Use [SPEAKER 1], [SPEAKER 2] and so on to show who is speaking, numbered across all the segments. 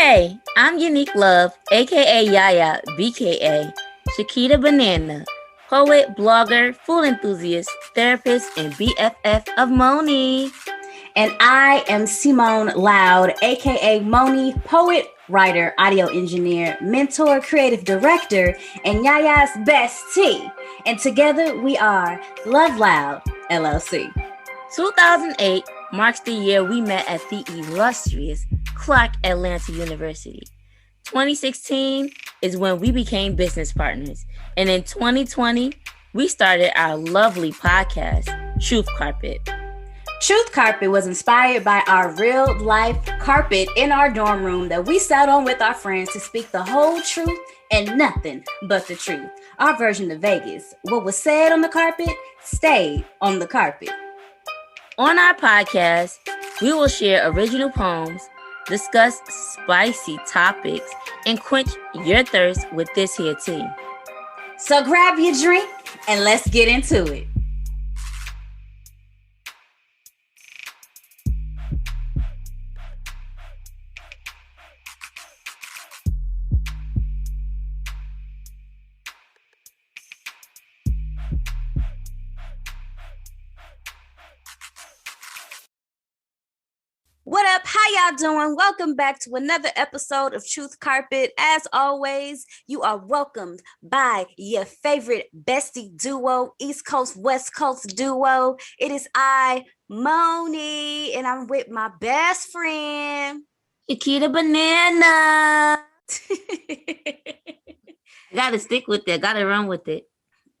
[SPEAKER 1] Hey, I'm Unique Love, aka Yaya, BKA, Shakita Banana, poet, blogger, food enthusiast, therapist, and BFF of Monie.
[SPEAKER 2] And I am Simone Loud, aka Monie, poet, writer, audio engineer, mentor, creative director, and Yaya's bestie. And together we are LoveLoudd, LLC.
[SPEAKER 1] 2008 marks the year we met at the illustrious Clark Atlanta University. 2016 is when we became business partners. And in 2020, we started our lovely podcast, Truth Carpet.
[SPEAKER 2] Truth Carpet was inspired by our real life carpet in our dorm room that we sat on with our friends to speak the whole truth and nothing but the truth. Our version of Vegas. What was said on the carpet stayed on the carpet.
[SPEAKER 1] On our podcast, we will share original poems, discuss spicy topics, and quench your thirst with this here tea.
[SPEAKER 2] So grab your drink and let's get into it. What up? How y'all doing? Welcome back to another episode of Truth Carpet. As always, you are welcomed by your favorite bestie duo, East Coast, West Coast duo. It is I, Monie, and I'm with my best friend,
[SPEAKER 1] Shakita Banana. Gotta stick with it. Gotta run with it.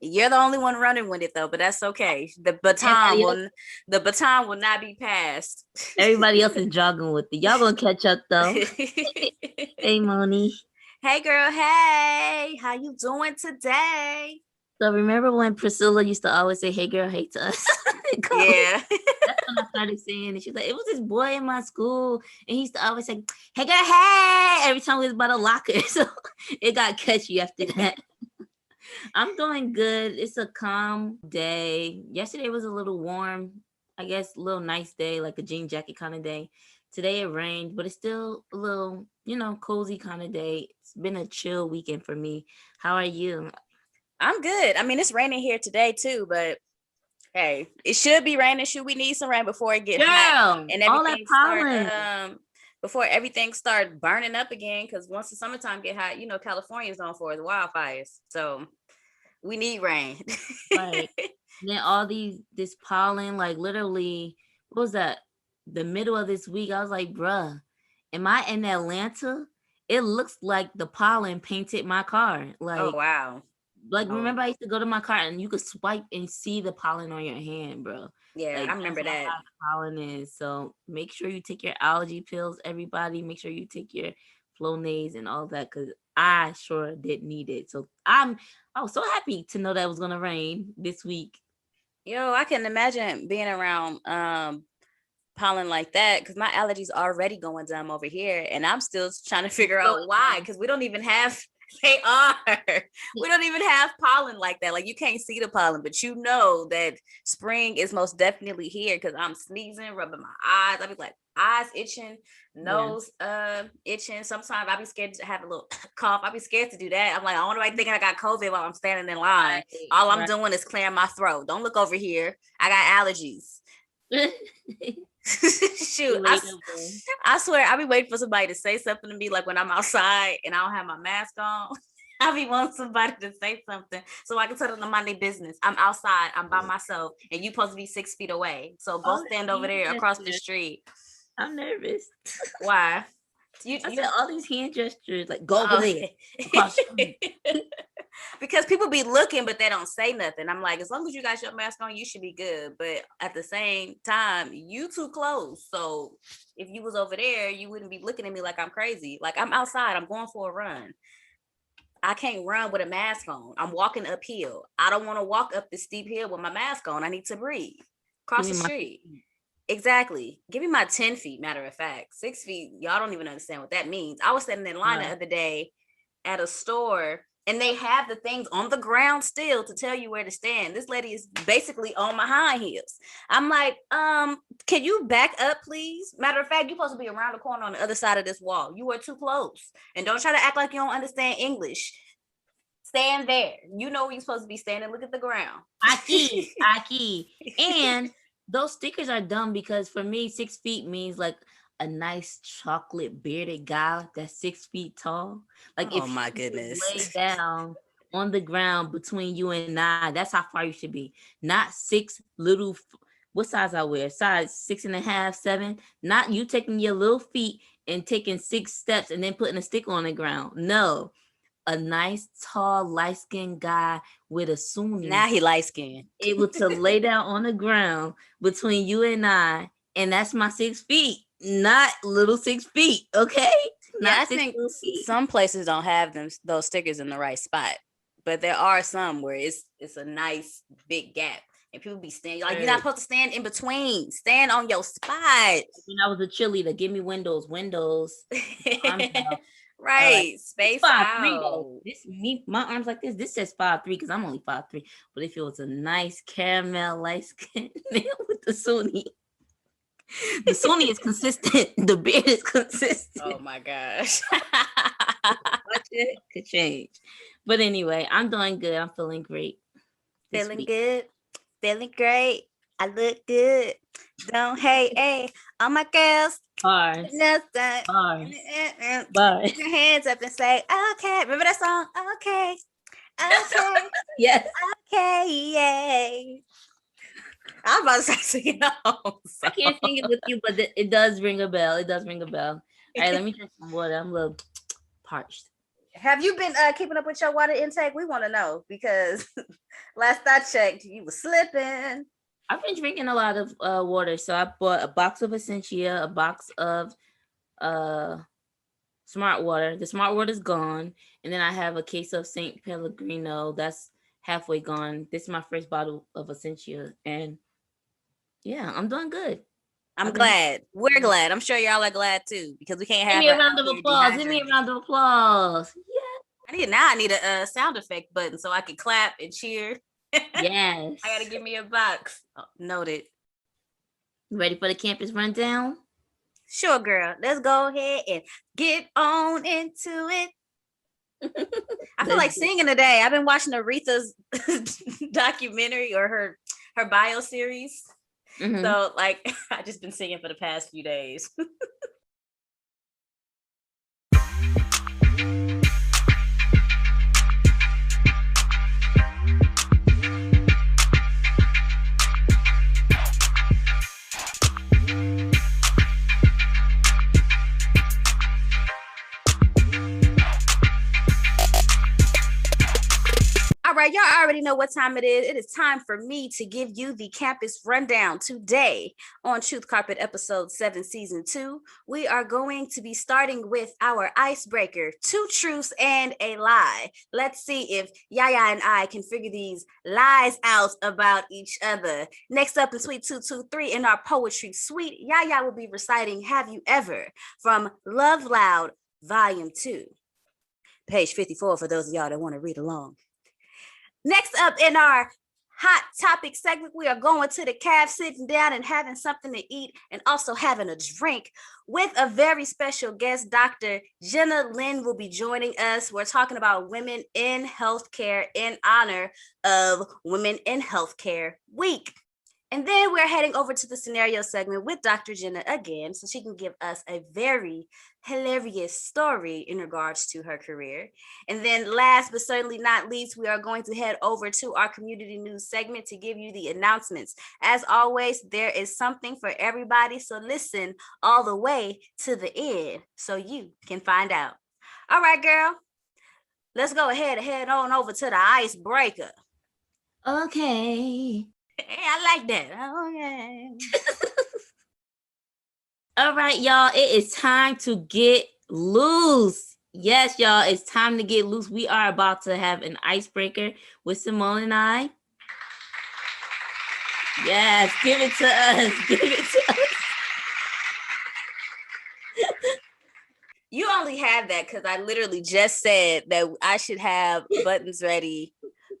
[SPEAKER 2] You're the only one running with it though, but that's okay. The baton will not be passed.
[SPEAKER 1] Everybody else is jogging with it. Y'all gonna catch up though. Hey, Monie.
[SPEAKER 2] Hey, girl. Hey, how you doing today?
[SPEAKER 1] So remember when Priscilla used to always say, "Hey, girl, hey" to us?
[SPEAKER 2] Yeah.
[SPEAKER 1] That's when I started saying it. She's like, it was this boy in my school, and he used to always say, "Hey, girl, hey," every time we was by the locker. So it got catchy after that. I'm doing good. It's a calm day. Yesterday was a little warm, I guess, a little nice day, like a jean jacket kind of day. Today it rained, but it's still a little, cozy kind of day. It's been a chill weekend for me. How are you?
[SPEAKER 2] I'm good. I mean, it's raining here today too, but hey, it should be raining. Should we need some rain before it gets hot and everything before everything start burning up again? Because once the summertime get hot, California's known for its wildfires. So we need rain.
[SPEAKER 1] Right. Then all this pollen, like literally, what was that? The middle of this week, I was like, bruh, am I in Atlanta? It looks like the pollen painted my car. Like,
[SPEAKER 2] oh, wow.
[SPEAKER 1] Remember I used to go to my car and you could swipe and see the pollen on your hand, bro.
[SPEAKER 2] Yeah, I remember that.
[SPEAKER 1] How pollen is. So make sure you take your allergy pills, everybody. Make sure you take your Flonase and all that, because I sure did need it. So I was so happy to know that it was gonna rain this week.
[SPEAKER 2] Yo, I can imagine being around pollen like that, because my allergies are already going dumb over here, and I'm still trying to figure out why, because we don't even have we don't even have pollen like that. Like, you can't see the pollen, but you know that spring is most definitely here, because I'm sneezing, rubbing my eyes. I be like, eyes itching, nose itching. Sometimes I be scared to have a little cough. I be scared to do that. I'm like, I wonder why thinking I got COVID while I'm standing in line. All I'm doing is clearing my throat. Don't look over here. I got allergies. Shoot, I swear I be waiting for somebody to say something to me, like when I'm outside and I don't have my mask on. I be wanting somebody to say something so I can tell them to mind their business. I'm outside, I'm by myself, and you supposed to be 6 feet away. So go stand over there across the street.
[SPEAKER 1] I'm nervous.
[SPEAKER 2] Why?
[SPEAKER 1] I said all these hand gestures, like go over there. Across the street.
[SPEAKER 2] Because people be looking, but they don't say nothing. I'm like, as long as you got your mask on, you should be good. But at the same time, you too close. So if you was over there, you wouldn't be looking at me like I'm crazy. Like, I'm outside. I'm going for a run. I can't run with a mask on. I'm walking uphill. I don't want to walk up the steep hill with my mask on. I need to breathe. Cross the street. Exactly. Give me my 10 feet, matter of fact. 6 feet, y'all don't even understand what that means. I was standing in line the other day at a store And they have the things on the ground still to tell you where to stand. This lady is basically on my high heels. I'm like, can you back up, please? Matter of fact, you're supposed to be around the corner on the other side of this wall. You are too close. And don't try to act like you don't understand English. Stand there. You know where you're supposed to be standing. Look at the ground.
[SPEAKER 1] Aki. And those stickers are dumb because for me, 6 feet means like a nice chocolate bearded guy that's 6 feet tall. Like
[SPEAKER 2] Oh
[SPEAKER 1] if
[SPEAKER 2] my
[SPEAKER 1] you
[SPEAKER 2] goodness.
[SPEAKER 1] lay down on the ground between you and I, that's how far you should be. Not 6 little. What size I wear? Size 6.5, 7. Not you taking your little feet and taking 6 steps and then putting a sticker on the ground. No, a nice, tall, light-skinned guy with a Sunni.
[SPEAKER 2] Now he light-skinned.
[SPEAKER 1] Able to lay down on the ground between you and I, and that's my 6 feet, not little 6 feet, okay?
[SPEAKER 2] Yeah, I think some places don't have those stickers in the right spot, but there are some where it's a nice big gap. And people be standing like, you're not supposed to stand in between. Stand on your spot.
[SPEAKER 1] When I was a cheerleader, give me windows.
[SPEAKER 2] Right. Space
[SPEAKER 1] 5'3"
[SPEAKER 2] out.
[SPEAKER 1] This me, my arms like this. This says 5'3" because I'm only 5'3". But if it was a nice caramel light skin with the Sunni is consistent. The beard is consistent.
[SPEAKER 2] Oh my gosh.
[SPEAKER 1] It could change. But anyway, I'm doing good. I'm feeling great.
[SPEAKER 2] Feeling good. Feeling great. I look good. Don't hate, hey, all my girls.
[SPEAKER 1] Bars.
[SPEAKER 2] Bars. Put your hands up and say, okay. Remember that song? Okay. Okay.
[SPEAKER 1] Yes.
[SPEAKER 2] Okay. Yay. I'm about to start singing those.
[SPEAKER 1] I can't sing it with you, but it does ring a bell. All right, let me drink some water. I'm a little parched.
[SPEAKER 2] Have you been keeping up with your water intake? We want to know because last I checked, you were slipping.
[SPEAKER 1] I've been drinking a lot of water. So I bought a box of Essentia, a box of Smart Water. The Smart Water is gone. And then I have a case of St. Pellegrino. That's halfway gone. This is my first bottle of Essentia. And yeah, I'm doing good.
[SPEAKER 2] I'm glad. We're glad. I'm sure y'all are glad too, because we can't have
[SPEAKER 1] Give me a round of applause. Give me a round of applause. Yeah.
[SPEAKER 2] I need a sound effect button so I can clap and cheer.
[SPEAKER 1] Yes.
[SPEAKER 2] I gotta give me a box. Oh, noted.
[SPEAKER 1] Ready for the campus rundown?
[SPEAKER 2] Sure, girl. Let's go ahead and get on into it. I feel like singing today. I've been watching Aretha's documentary or her bio series. Mm-hmm. So like I've just been singing for the past few days. All right, y'all already know what time it is. It is time for me to give you the campus rundown today on Truth Carpet episode 7, season 2. We are going to be starting with our icebreaker, 2 truths and a lie. Let's see if Yaya and I can figure these lies out about each other. Next up in Suite 223 in our poetry suite, Yaya will be reciting Have You Ever from LoveLoudd, Volume 2. Page 54 for those of y'all that want to read along. Next up in our hot topic segment, we are going to the caf, sitting down and having something to eat and also having a drink with a very special guest. Dr. Jenna Lyn will be joining us. We're talking about women in healthcare in honor of Women in Healthcare Week. And then we're heading over to the scenario segment with Dr. Jenna again, so she can give us a very hilarious story in regards to her career. And then last but certainly not least, we are going to head over to our community news segment to give you the announcements. As always, there is something for everybody, so listen all the way to the end so you can find out. All right, girl, let's go ahead and head on over to the icebreaker.
[SPEAKER 1] Okay.
[SPEAKER 2] Hey, I like that. Okay.
[SPEAKER 1] All right, y'all. It is time to get loose. Yes, y'all. It's time to get loose. We are about to have an icebreaker with Simone and I. Yes, give it to us. Give it to us.
[SPEAKER 2] You only have that because I literally just said that I should have buttons ready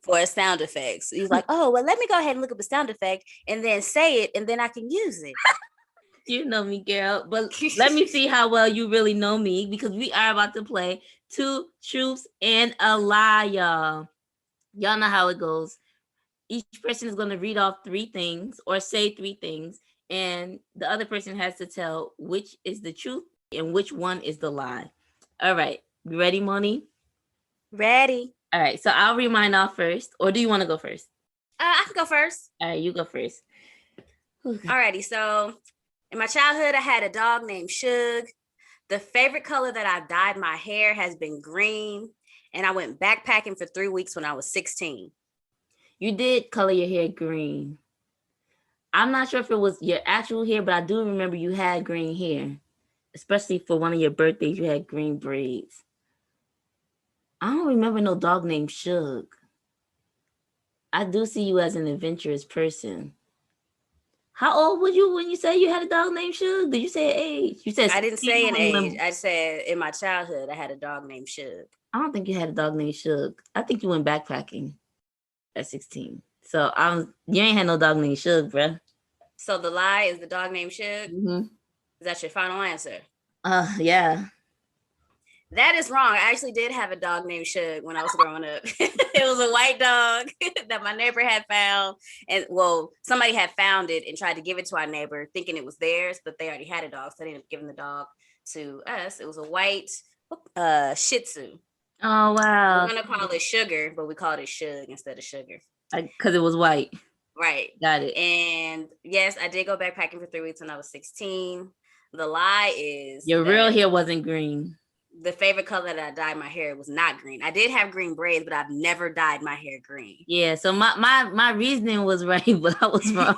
[SPEAKER 2] for a sound effect. So he's like, oh, well, let me go ahead and look up a sound effect and then say it, and then I can use it.
[SPEAKER 1] You know me, girl. But let me see how well you really know me, because we are about to play Two Truths and a Lie, y'all. Y'all know how it goes. Each person is going to read off three things or say three things, and the other person has to tell which is the truth and which one is the lie. All right. You ready, Monie?
[SPEAKER 2] Ready.
[SPEAKER 1] All right. So I'll read mine off first. Or do you want to go first?
[SPEAKER 2] I can go first.
[SPEAKER 1] All right. You go first.
[SPEAKER 2] Alrighty. So in my childhood, I had a dog named Suge. The favorite color that I've dyed my hair has been green. And I went backpacking for 3 weeks when I was 16.
[SPEAKER 1] You did color your hair green. I'm not sure if it was your actual hair, but I do remember you had green hair. Especially for one of your birthdays, you had green braids. I don't remember no dog named Suge. I do see you as an adventurous person. How old were you when you said you had a dog named Suge? Did you say an age? You said
[SPEAKER 2] I didn't say an age. I said in my childhood, I had a dog named Suge.
[SPEAKER 1] I don't think you had a dog named Suge. I think you went backpacking at 16. So you ain't had no dog named Suge, bruh.
[SPEAKER 2] So the lie is the dog named Suge?
[SPEAKER 1] Mm-hmm.
[SPEAKER 2] Is that your final answer?
[SPEAKER 1] Yeah.
[SPEAKER 2] That is wrong. I actually did have a dog named Suge when I was growing up. It was a white dog that my neighbor had found. And well, somebody had found it and tried to give it to our neighbor thinking it was theirs, but they already had a dog. So they ended up giving the dog to us. It was a white Shih Tzu.
[SPEAKER 1] Oh, wow.
[SPEAKER 2] We're going to call it Sugar, but we called it Suge instead of Sugar.
[SPEAKER 1] Because it was white.
[SPEAKER 2] Right.
[SPEAKER 1] Got it.
[SPEAKER 2] And yes, I did go backpacking for 3 weeks when I was 16. The lie is
[SPEAKER 1] your real hair wasn't green.
[SPEAKER 2] The favorite color that I dyed my hair was not green. I did have green braids, but I've never dyed my hair green.
[SPEAKER 1] Yeah, so my reasoning was right, but I was wrong.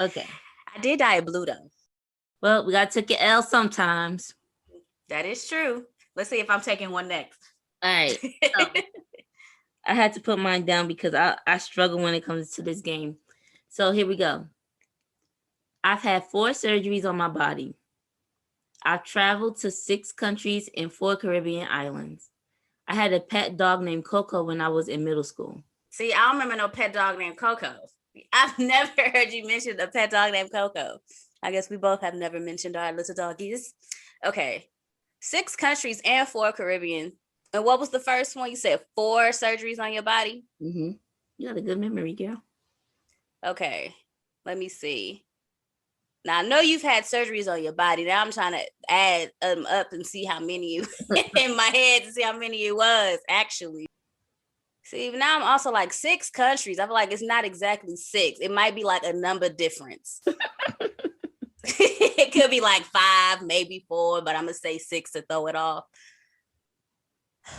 [SPEAKER 1] Okay.
[SPEAKER 2] I did dye it blue though.
[SPEAKER 1] Well, we gotta take an L sometimes.
[SPEAKER 2] That is true. Let's see if I'm taking one next.
[SPEAKER 1] All right. So, I had to put mine down because I struggle when it comes to this game. So here we go. I've had 4 surgeries on my body. I've traveled to 6 countries and 4 Caribbean islands. I had a pet dog named Coco when I was in middle school.
[SPEAKER 2] See, I don't remember no pet dog named Coco. I've never heard you mention a pet dog named Coco. I guess we both have never mentioned our little doggies. Okay. 6 countries and 4 Caribbean. And what was the first one? You said 4 surgeries on your body?
[SPEAKER 1] Mm-hmm. You got a good memory, girl.
[SPEAKER 2] Okay. Let me see. Now, I know you've had surgeries on your body. Now I'm trying to add up and see how many you in my head to see how many it was actually. See, now I'm also like 6 countries. I feel like it's not exactly 6. It might be like a number difference. It could be like 5, maybe 4, but I'm going to say 6 to throw it off.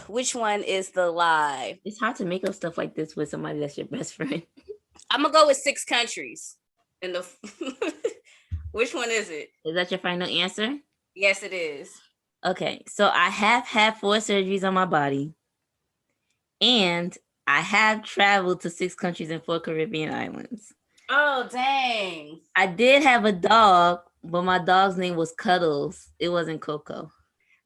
[SPEAKER 2] Which one is the lie?
[SPEAKER 1] It's hard to make up stuff like this with somebody that's your best friend.
[SPEAKER 2] I'm going to go with 6 countries. Which one is it?
[SPEAKER 1] Is that your final answer?
[SPEAKER 2] Yes, it is.
[SPEAKER 1] Okay, so I have had 4 surgeries on my body. And I have traveled to 6 countries and 4 Caribbean islands.
[SPEAKER 2] Oh, dang.
[SPEAKER 1] I did have a dog, but my dog's name was Cuddles. It wasn't Coco.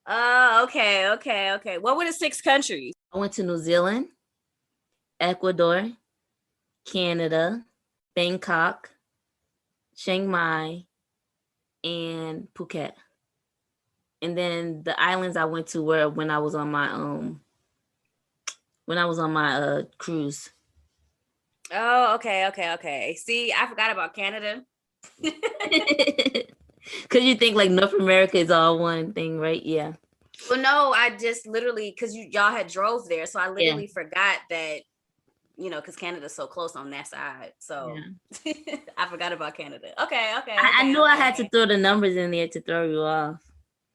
[SPEAKER 2] Oh, okay. What were the 6 countries?
[SPEAKER 1] I went to New Zealand, Ecuador, Canada, Bangkok, Chiang Mai, and Phuket. And then the islands I went to were when I was on my cruise.
[SPEAKER 2] Oh, okay. See, I forgot about Canada.
[SPEAKER 1] Because you think like North America is all one thing, right? Yeah.
[SPEAKER 2] Well, no, I just literally, because y'all had drove there. So I literally forgot that, because Canada's so close on that side. So I forgot about Canada. Okay.
[SPEAKER 1] I knew I had to throw the numbers in there to throw you off.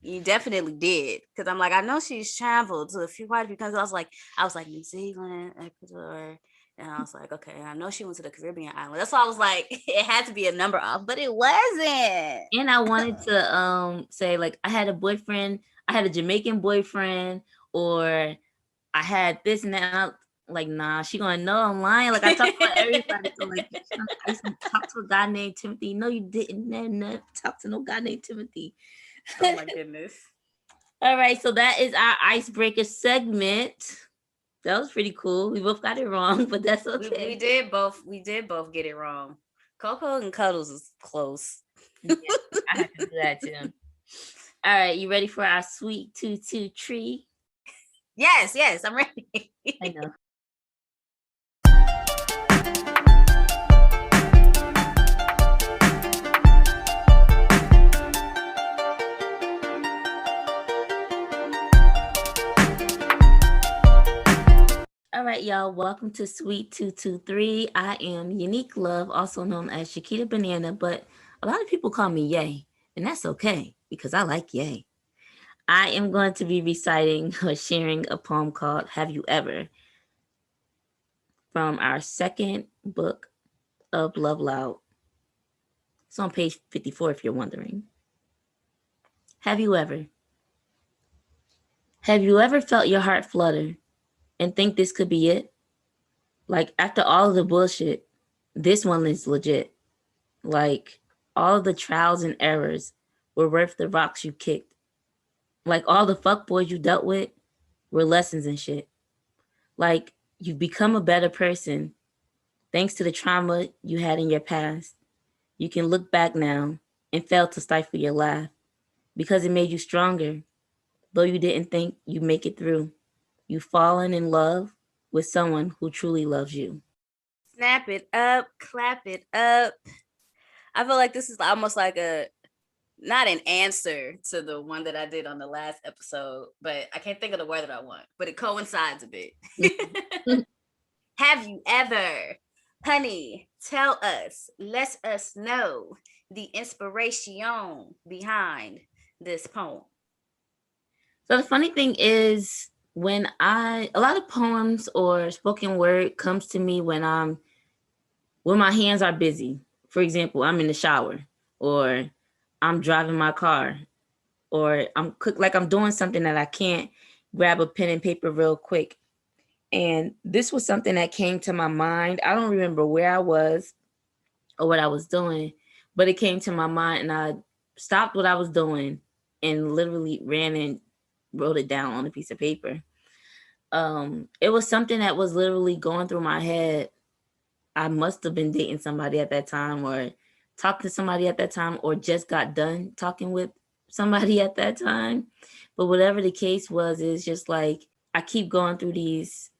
[SPEAKER 2] You definitely did. Because I'm like, I know she's traveled to quite a few countries. I was like New Zealand, Ecuador. And I was like, okay, I know she went to the Caribbean island. That's why I was like, it had to be a number off, but it wasn't.
[SPEAKER 1] And I wanted to say like I had a boyfriend, I had a Jamaican boyfriend, or I had this and that. Like, nah, she gonna know I'm lying. Like I talked to everybody. So like I used to talk to a guy named Timothy. No, you didn't. Never talk to no guy named Timothy.
[SPEAKER 2] Oh my goodness.
[SPEAKER 1] All right, so that is our icebreaker segment. That was pretty cool. We both got it wrong, but that's okay.
[SPEAKER 2] We did both get it wrong. Coco and Cuddles is close.
[SPEAKER 1] Yeah, I have to do that too. All right, you ready for our sweet tutu tree?
[SPEAKER 2] Yes, I'm ready.
[SPEAKER 1] I know. All right, y'all. Welcome to Sweet 223. I am Unique Love, also known as Shakita Banana, but a lot of people call me Yay, and that's okay because I like Yay. I am going to be reciting or sharing a poem called Have You Ever from our second book of LoveLoudd. It's on page 54 if you're wondering. Have you ever? Have you ever felt your heart flutter and think this could be it? Like, after all of the bullshit, this one is legit. Like, all of the trials and errors were worth the rocks you kicked. Like, all the fuckboys you dealt with were lessons and shit. Like, you've become a better person thanks to the trauma you had in your past. You can look back now and fail to stifle your laugh because it made you stronger, though you didn't think you'd make it through. You've fallen in love with someone who truly loves you.
[SPEAKER 2] Snap it up, clap it up. I feel like this is almost like not an answer to the one that I did on the last episode, but I can't think of the word that I want, but it coincides a bit. Have you ever, honey, tell us, let us know the inspiration behind this poem.
[SPEAKER 1] So the funny thing is, when a lot of poems or spoken word comes to me when my hands are busy. For example, I'm in the shower, or I'm driving my car, or I'm doing something that I can't grab a pen and paper real quick. And this was something that came to my mind. I don't remember where I was or what I was doing, but it came to my mind, and I stopped what I was doing and literally ran and wrote it down on a piece of paper. It was something that was literally going through my head. I must have been dating somebody at that time, or talked to somebody at that time, or just got done talking with somebody at that time. But whatever the case was, it's just like I keep going through these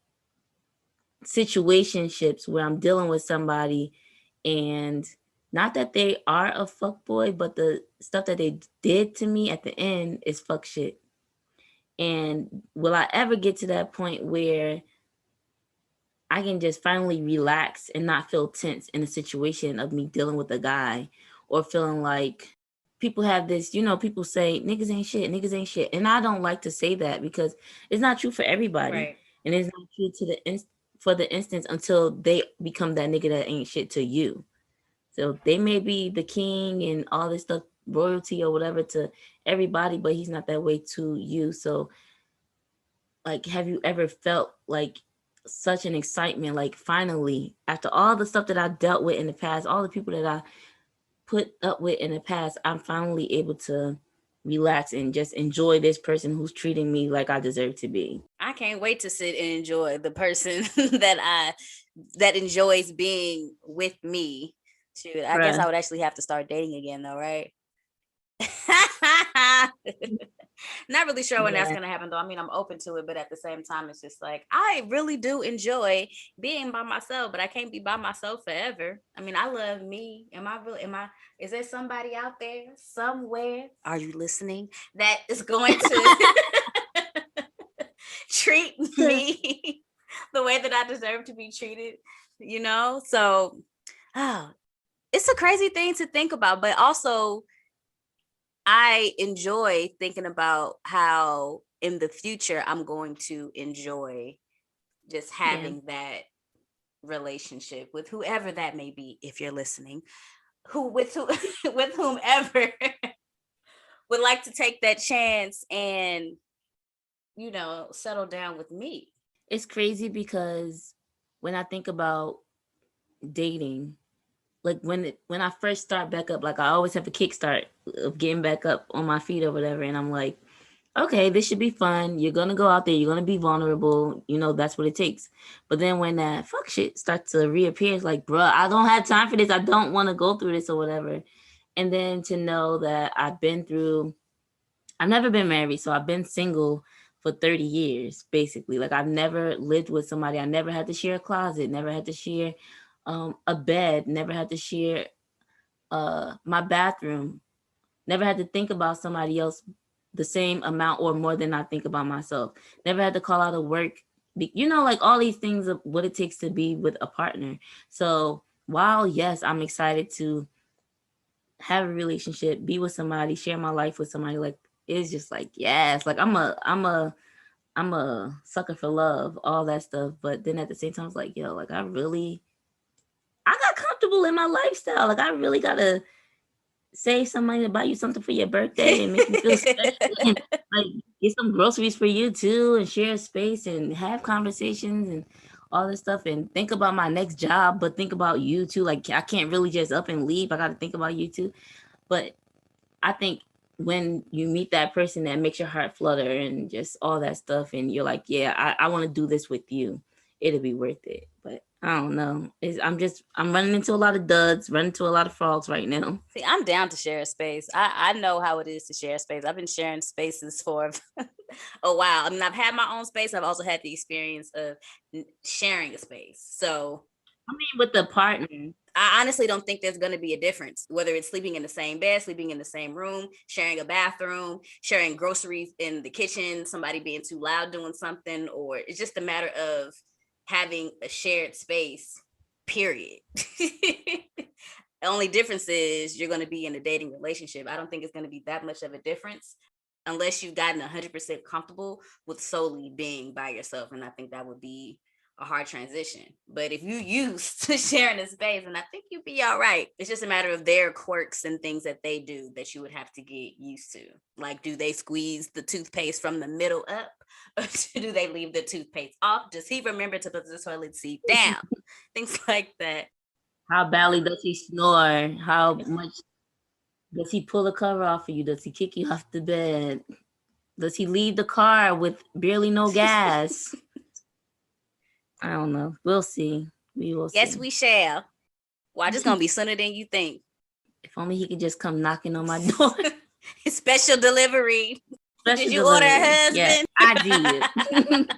[SPEAKER 1] situationships where I'm dealing with somebody, and not that they are a fuckboy, but the stuff that they did to me at the end is fuck shit. And will I ever get to that point where I can just finally relax and not feel tense in a situation of me dealing with a guy, or feeling like people have this, people say niggas ain't shit, niggas ain't shit. And I don't like to say that because it's not true for everybody.
[SPEAKER 2] Right.
[SPEAKER 1] And it's not true for the instance until they become that nigga that ain't shit to you. So they may be the king and all this stuff, royalty or whatever to everybody, but he's not that way to you. So, like, have you ever felt like such an excitement, like finally, after all the stuff that I dealt with in the past, all the people that I put up with in the past, I'm finally able to relax and just enjoy this person who's treating me like I deserve to be.
[SPEAKER 2] I can't wait to sit and enjoy the person that enjoys being with me. Shoot, I guess I would actually have to start dating again though, right? Not really sure when that's gonna happen though. I mean, I'm open to it, but at the same time, it's just like I really do enjoy being by myself, but I can't be by myself forever. I mean, I love me. Is there somebody out there somewhere? Are you listening? That is going to treat me the way that I deserve to be treated, So it's a crazy thing to think about, but also I enjoy thinking about how in the future I'm going to enjoy just having that relationship with whoever that may be, if you're listening, with whomever would like to take that chance and settle down with me.
[SPEAKER 1] It's crazy because when I think about dating, like when I first start back up, like I always have a kickstart of getting back up on my feet or whatever, and I'm like, okay, this should be fun. You're gonna go out there, you're gonna be vulnerable, that's what it takes. But then when that fuck shit starts to reappear, it's like, bruh, I don't have time for this. I don't want to go through this or whatever. And then to know that I've never been married, so I've been single for 30 years, basically. Like I've never lived with somebody. I never had to share a closet, never had to share a bed, never had to share my bathroom, never had to think about somebody else the same amount or more than I think about myself. Never had to call out of work. Like all these things of what it takes to be with a partner. So while yes, I'm excited to have a relationship, be with somebody, share my life with somebody, like it's just like yes, like I'm a sucker for love, all that stuff. But then at the same time, it's like, yo, like I got comfortable in my lifestyle. Like I really gotta save some money to buy you something for your birthday and make you feel special. And, like get some groceries for you too, and share space and have conversations and all this stuff. And think about my next job, but think about you too. Like I can't really just up and leave. I gotta think about you too. But I think when you meet that person that makes your heart flutter and just all that stuff, and you're like, yeah, I want to do this with you, it'll be worth it. But I don't know. I'm running into a lot of duds, running into a lot of frogs right now.
[SPEAKER 2] See, I'm down to share a space. I know how it is to share a space. I've been sharing spaces for a while. I mean, I've had my own space. I've also had the experience of sharing a space. So,
[SPEAKER 1] I mean, with the partner,
[SPEAKER 2] I honestly don't think there's going to be a difference, whether it's sleeping in the same bed, sleeping in the same room, sharing a bathroom, sharing groceries in the kitchen, somebody being too loud doing something, or it's just a matter of having a shared space, period. The only difference is you're going to be in a dating relationship. I don't think it's going to be that much of a difference unless you've gotten 100% comfortable with solely being by yourself. And I think that would be a hard transition. But if you used to sharing a space, and I think you'd be all right. It's just a matter of their quirks and things that they do that you would have to get used to. Like, do they squeeze the toothpaste from the middle up? Or do they leave the toothpaste off? Does he remember to put the toilet seat down? Things like that.
[SPEAKER 1] how badly does he snore? How much does he pull the cover off of you? Does he kick you off the bed? Does he leave the car with barely no gas? I don't know. We'll see. We will see.
[SPEAKER 2] Yes, we shall. Watch, it's gonna be sooner than you think.
[SPEAKER 1] If only he could just come knocking on my door.
[SPEAKER 2] Special delivery.
[SPEAKER 1] Special
[SPEAKER 2] Did you
[SPEAKER 1] delivery.
[SPEAKER 2] order a husband?
[SPEAKER 1] Yeah, I did.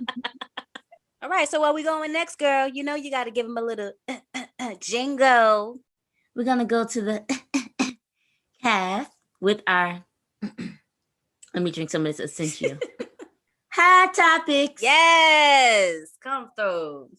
[SPEAKER 2] All right, so where we going next, girl? You know you got to give him a little jingle.
[SPEAKER 1] We're gonna go to the cast with our. Let me drink some of this essential. Hot topics.
[SPEAKER 2] Yes, come through.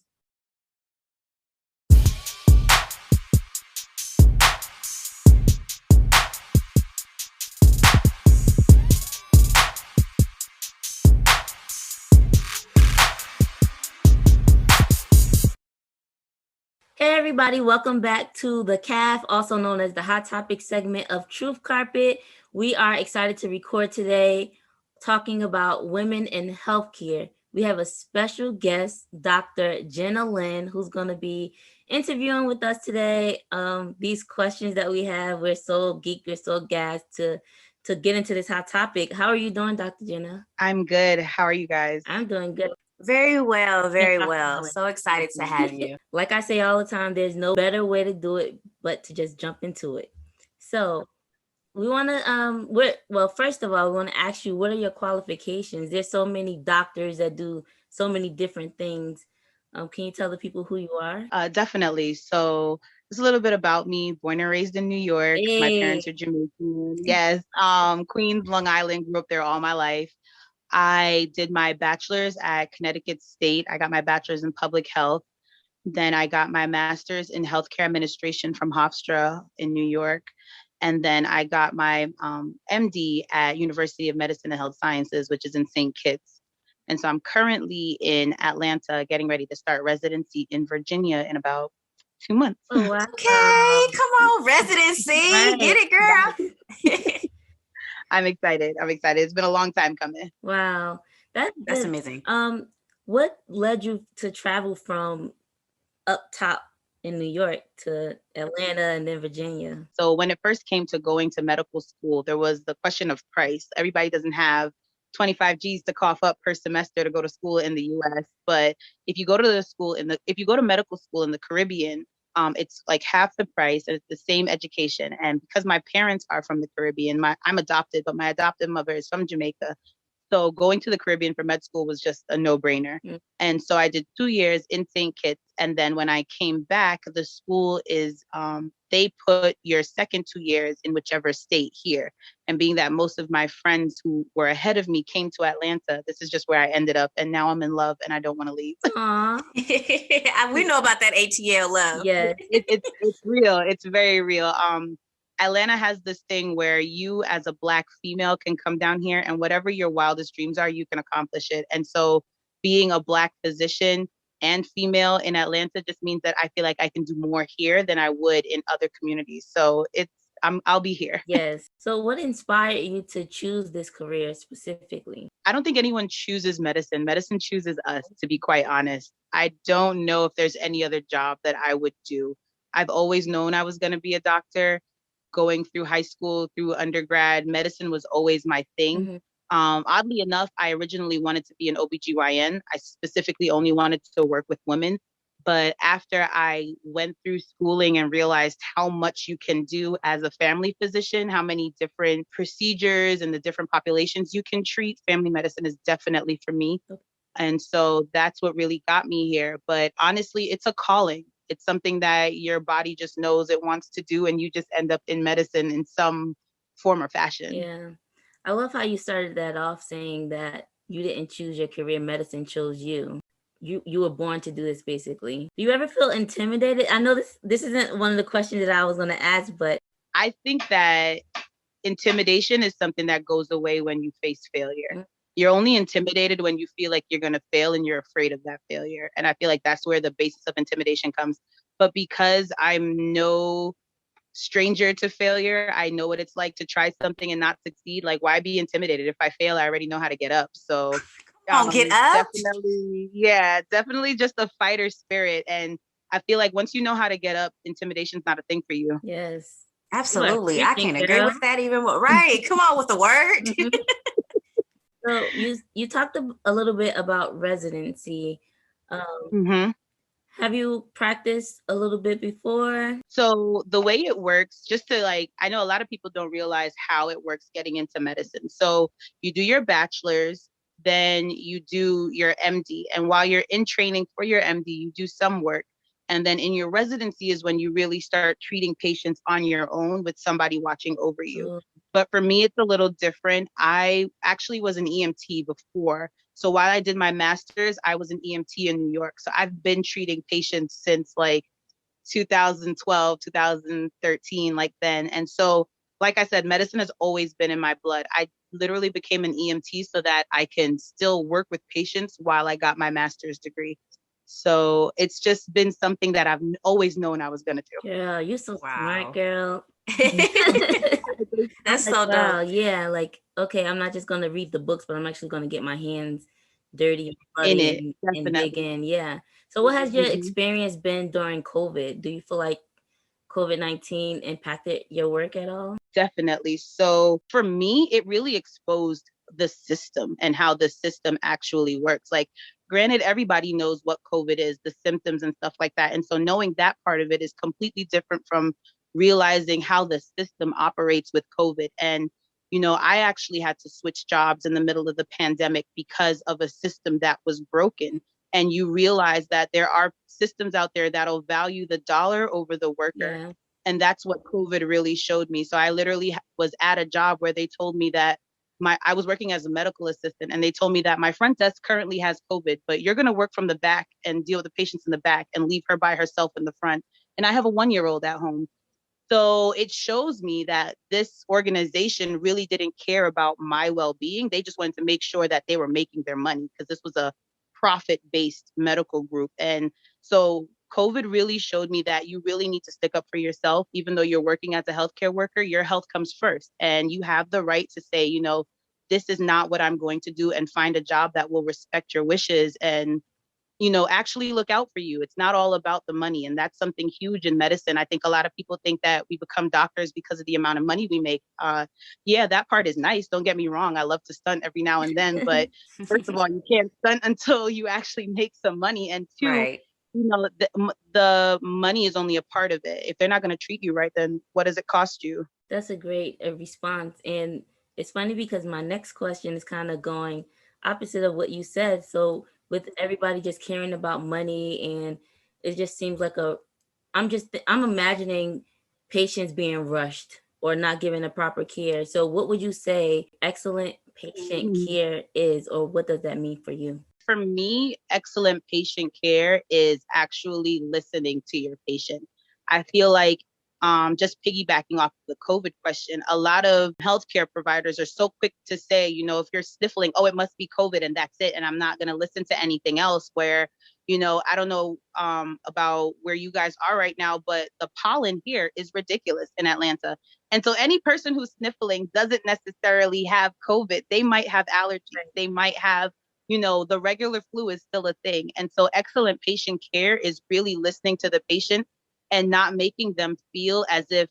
[SPEAKER 1] Hey everybody, welcome back to the CAF, also known as the Hot Topic segment of Truth Carpet. We are excited to record today talking about women in healthcare. We have a special guest, Dr. Jenna Lyn, who's going to be interviewing with us today. These questions that we have, we're so geeked, we're so gassed to get into this hot topic. How are you doing, Dr. Jenna?
[SPEAKER 3] I'm good. How are you guys?
[SPEAKER 1] I'm doing good.
[SPEAKER 2] Very well, very well. So excited to have you.
[SPEAKER 1] Like I say all the time, there's no better way to do it but to just jump into it. So we want to first of all, we want to ask you, what are your qualifications? There's so many doctors that do so many different things. Can you tell the people who you are?
[SPEAKER 3] Definitely. So it's a little bit about me. Born and raised in New York.
[SPEAKER 1] Hey.
[SPEAKER 3] My parents are Jamaican. Yes. Queens, Long Island, grew up there all my life. I did my bachelor's at Connecticut State. I got my bachelor's in public health. Then I got my master's in healthcare administration from Hofstra in New York. And then I got my MD at University of Medicine and Health Sciences, which is in St. Kitts. And so I'm currently in Atlanta getting ready to start residency in Virginia in about 2 months.
[SPEAKER 1] Oh, wow.
[SPEAKER 2] Okay, come on, residency.
[SPEAKER 1] Right.
[SPEAKER 2] Get it, girl.
[SPEAKER 3] I'm excited. It's been a long time coming.
[SPEAKER 1] Wow. That's
[SPEAKER 2] amazing.
[SPEAKER 1] What led you to travel from up top in New York to Atlanta and then Virginia?
[SPEAKER 3] So when it first came to going to medical school, there was the question of price. Everybody doesn't have 25 G's to cough up per semester to go to school in the US. But if you go to medical school in the Caribbean, it's like half the price and it's the same education. And because my parents are from the Caribbean, I'm adopted, but my adopted mother is from Jamaica. So going to the Caribbean for med school was just a no-brainer.
[SPEAKER 1] Mm.
[SPEAKER 3] And so I did 2 years in St. Kitts. And then when I came back, the school is, they put your second 2 years in whichever state here. And being that most of my friends who were ahead of me came to Atlanta, this is just where I ended up. And now I'm in love and I don't want to leave.
[SPEAKER 1] Aw.
[SPEAKER 2] We know about that ATL love.
[SPEAKER 1] Yeah.
[SPEAKER 3] It's real. It's very real. Atlanta has this thing where you as a Black female can come down here and whatever your wildest dreams are, you can accomplish it. And so being a Black physician and female in Atlanta just means that I feel like I can do more here than I would in other communities. So I'll be here.
[SPEAKER 1] Yes. So what inspired you to choose this career specifically?
[SPEAKER 3] I don't think anyone chooses medicine. Medicine chooses us, to be quite honest. I don't know if there's any other job that I would do. I've always known I was going to be a doctor. Going through high school, through undergrad, medicine was always my thing.
[SPEAKER 1] Mhm.
[SPEAKER 3] Oddly enough, I originally wanted to be an OBGYN. I specifically only wanted to work with women. But after I went through schooling and realized how much you can do as a family physician, how many different procedures and the different populations you can treat, family medicine is definitely for me. And so that's what really got me here. But honestly, it's a calling. It's something that your body just knows it wants to do, and you just end up in medicine in some form or fashion.
[SPEAKER 1] Yeah. I love how you started that off saying that you didn't choose your career, medicine chose you. You were born to do this basically. Do you ever feel intimidated? I know this isn't one of the questions that I was going to ask, but
[SPEAKER 3] I think that intimidation is something that goes away when you face failure.
[SPEAKER 1] Mm.
[SPEAKER 3] You're only intimidated when you feel like you're going to fail and you're afraid of that failure. And I feel like that's where the basis of intimidation comes. But because I'm no stranger to failure, I know what it's like to try something and not succeed. Like, why be intimidated? If I fail, I already know how to get up. So
[SPEAKER 2] Get up.
[SPEAKER 3] definitely just a fighter spirit. And I feel like once you know how to get up, intimidation's not a thing for you.
[SPEAKER 1] yes.
[SPEAKER 2] Absolutely. I can't agree
[SPEAKER 1] girl.
[SPEAKER 2] with that even more. Right. Come on with the word.
[SPEAKER 1] Mhm. So you talked a little bit about residency.
[SPEAKER 3] Mm-hmm.
[SPEAKER 1] Have you practiced a little bit before?
[SPEAKER 3] So the way it works, just to I know a lot of people don't realize how it works getting into medicine. So you do your bachelor's, then you do your MD. And while you're in training for your MD, you do some work. And then in your residency is when you really start treating patients on your own with somebody watching over you.
[SPEAKER 1] Oh.
[SPEAKER 3] But for me, it's a little different. I actually was an EMT before. So while I did my master's, I was an EMT in New York. So I've been treating patients since 2012, 2013, like then. And so, like I said, medicine has always been in my blood. I literally became an EMT so that I can still work with patients while I got my master's degree. So it's just been something that I've always known I was going to do.
[SPEAKER 1] Girl, you're so
[SPEAKER 2] Wow.
[SPEAKER 1] smart, girl.
[SPEAKER 2] That's so dope.
[SPEAKER 1] Wow, yeah, okay, I'm not just gonna read the books, but I'm actually gonna get my hands dirty and bloody
[SPEAKER 3] In it,
[SPEAKER 1] and dig
[SPEAKER 3] definitely.
[SPEAKER 1] in. Yeah. So what has your
[SPEAKER 3] Mhm.
[SPEAKER 1] experience been during COVID? Do you feel like COVID-19 impacted your work at all?
[SPEAKER 3] Definitely. So for me, it really exposed the system and how the system actually works. Granted, everybody knows what COVID is, the symptoms and stuff like that. And so knowing that part of it is completely different from realizing how the system operates with COVID. And, I actually had to switch jobs in the middle of the pandemic because of a system that was broken. And you realize that there are systems out there that'll value the dollar over the worker.
[SPEAKER 1] Yeah.
[SPEAKER 3] And that's what COVID really showed me. So I literally was at a job where they told me that I was working as a medical assistant, and they told me that my front desk currently has COVID, but you're going to work from the back and deal with the patients in the back and leave her by herself in the front. And I have a 1-year-old at home. So it shows me that this organization really didn't care about my well-being. They just wanted to make sure that they were making their money because this was a profit-based medical group. And so COVID really showed me that you really need to stick up for yourself. Even though you're working as a healthcare worker, your health comes first. And you have the right to say, this is not what I'm going to do, and find a job that will respect your wishes and actually look out for you. It's not all about the money. And that's something huge in medicine. I think a lot of people think that we become doctors because of the amount of money we make. Yeah, that part is nice. Don't get me wrong. I love to stunt every now and then, but first of all, you can't stunt until you actually make some money. And two,
[SPEAKER 2] Right.
[SPEAKER 3] the money is only a part of it. If they're not going to treat you right, then what does it cost you?
[SPEAKER 1] That's a great response. And it's funny because my next question is kind of going opposite of what you said. So with everybody just caring about money, and it just seems like I'm imagining patients being rushed or not given the proper care. So what would you say excellent patient care is, or what does that mean for you?
[SPEAKER 3] For me, excellent patient care is actually listening to your patient. I feel like just piggybacking off the COVID question, a lot of healthcare providers are so quick to say, if you're sniffling, oh, it must be COVID and that's it. And I'm not going to listen to anything else. Where, I don't know about where you guys are right now, but the pollen here is ridiculous in Atlanta. And so any person who's sniffling doesn't necessarily have COVID. They might have allergies. They might have the regular flu is still a thing. And so excellent patient care is really listening to the patient and not making them feel as if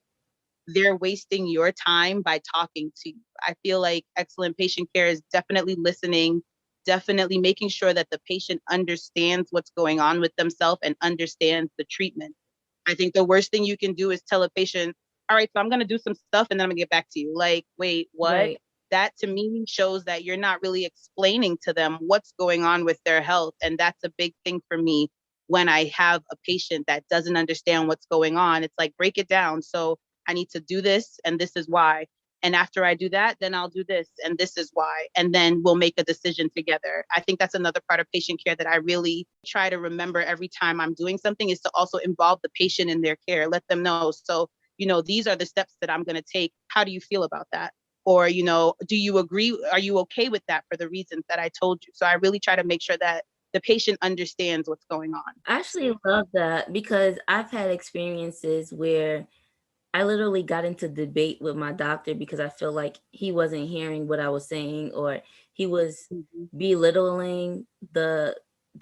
[SPEAKER 3] they're wasting your time by talking to you. I feel like excellent patient care is definitely listening, definitely making sure that the patient understands what's going on with themselves and understands the treatment. I think the worst thing you can do is tell a patient, all right, so I'm going to do some stuff and then I'm going to get back to you. Like, wait, what?
[SPEAKER 1] Right.
[SPEAKER 3] That to me shows that you're not really explaining to them what's going on with their health. And that's a big thing for me when I have a patient that doesn't understand what's going on. It's like, break it down. So I need to do this and this is why. And after I do that, then I'll do this and this is why. And then we'll make a decision together. I think that's another part of patient care that I really try to remember every time I'm doing something, is to also involve the patient in their care. Let them know. So, these are the steps that I'm going to take. How do you feel about that? Or, do you agree? Are you okay with that for the reasons that I told you? So I really try to make sure that the patient understands what's going on.
[SPEAKER 1] I actually love that because I've had experiences where I literally got into debate with my doctor because I feel like he wasn't hearing what I was saying, or he was belittling the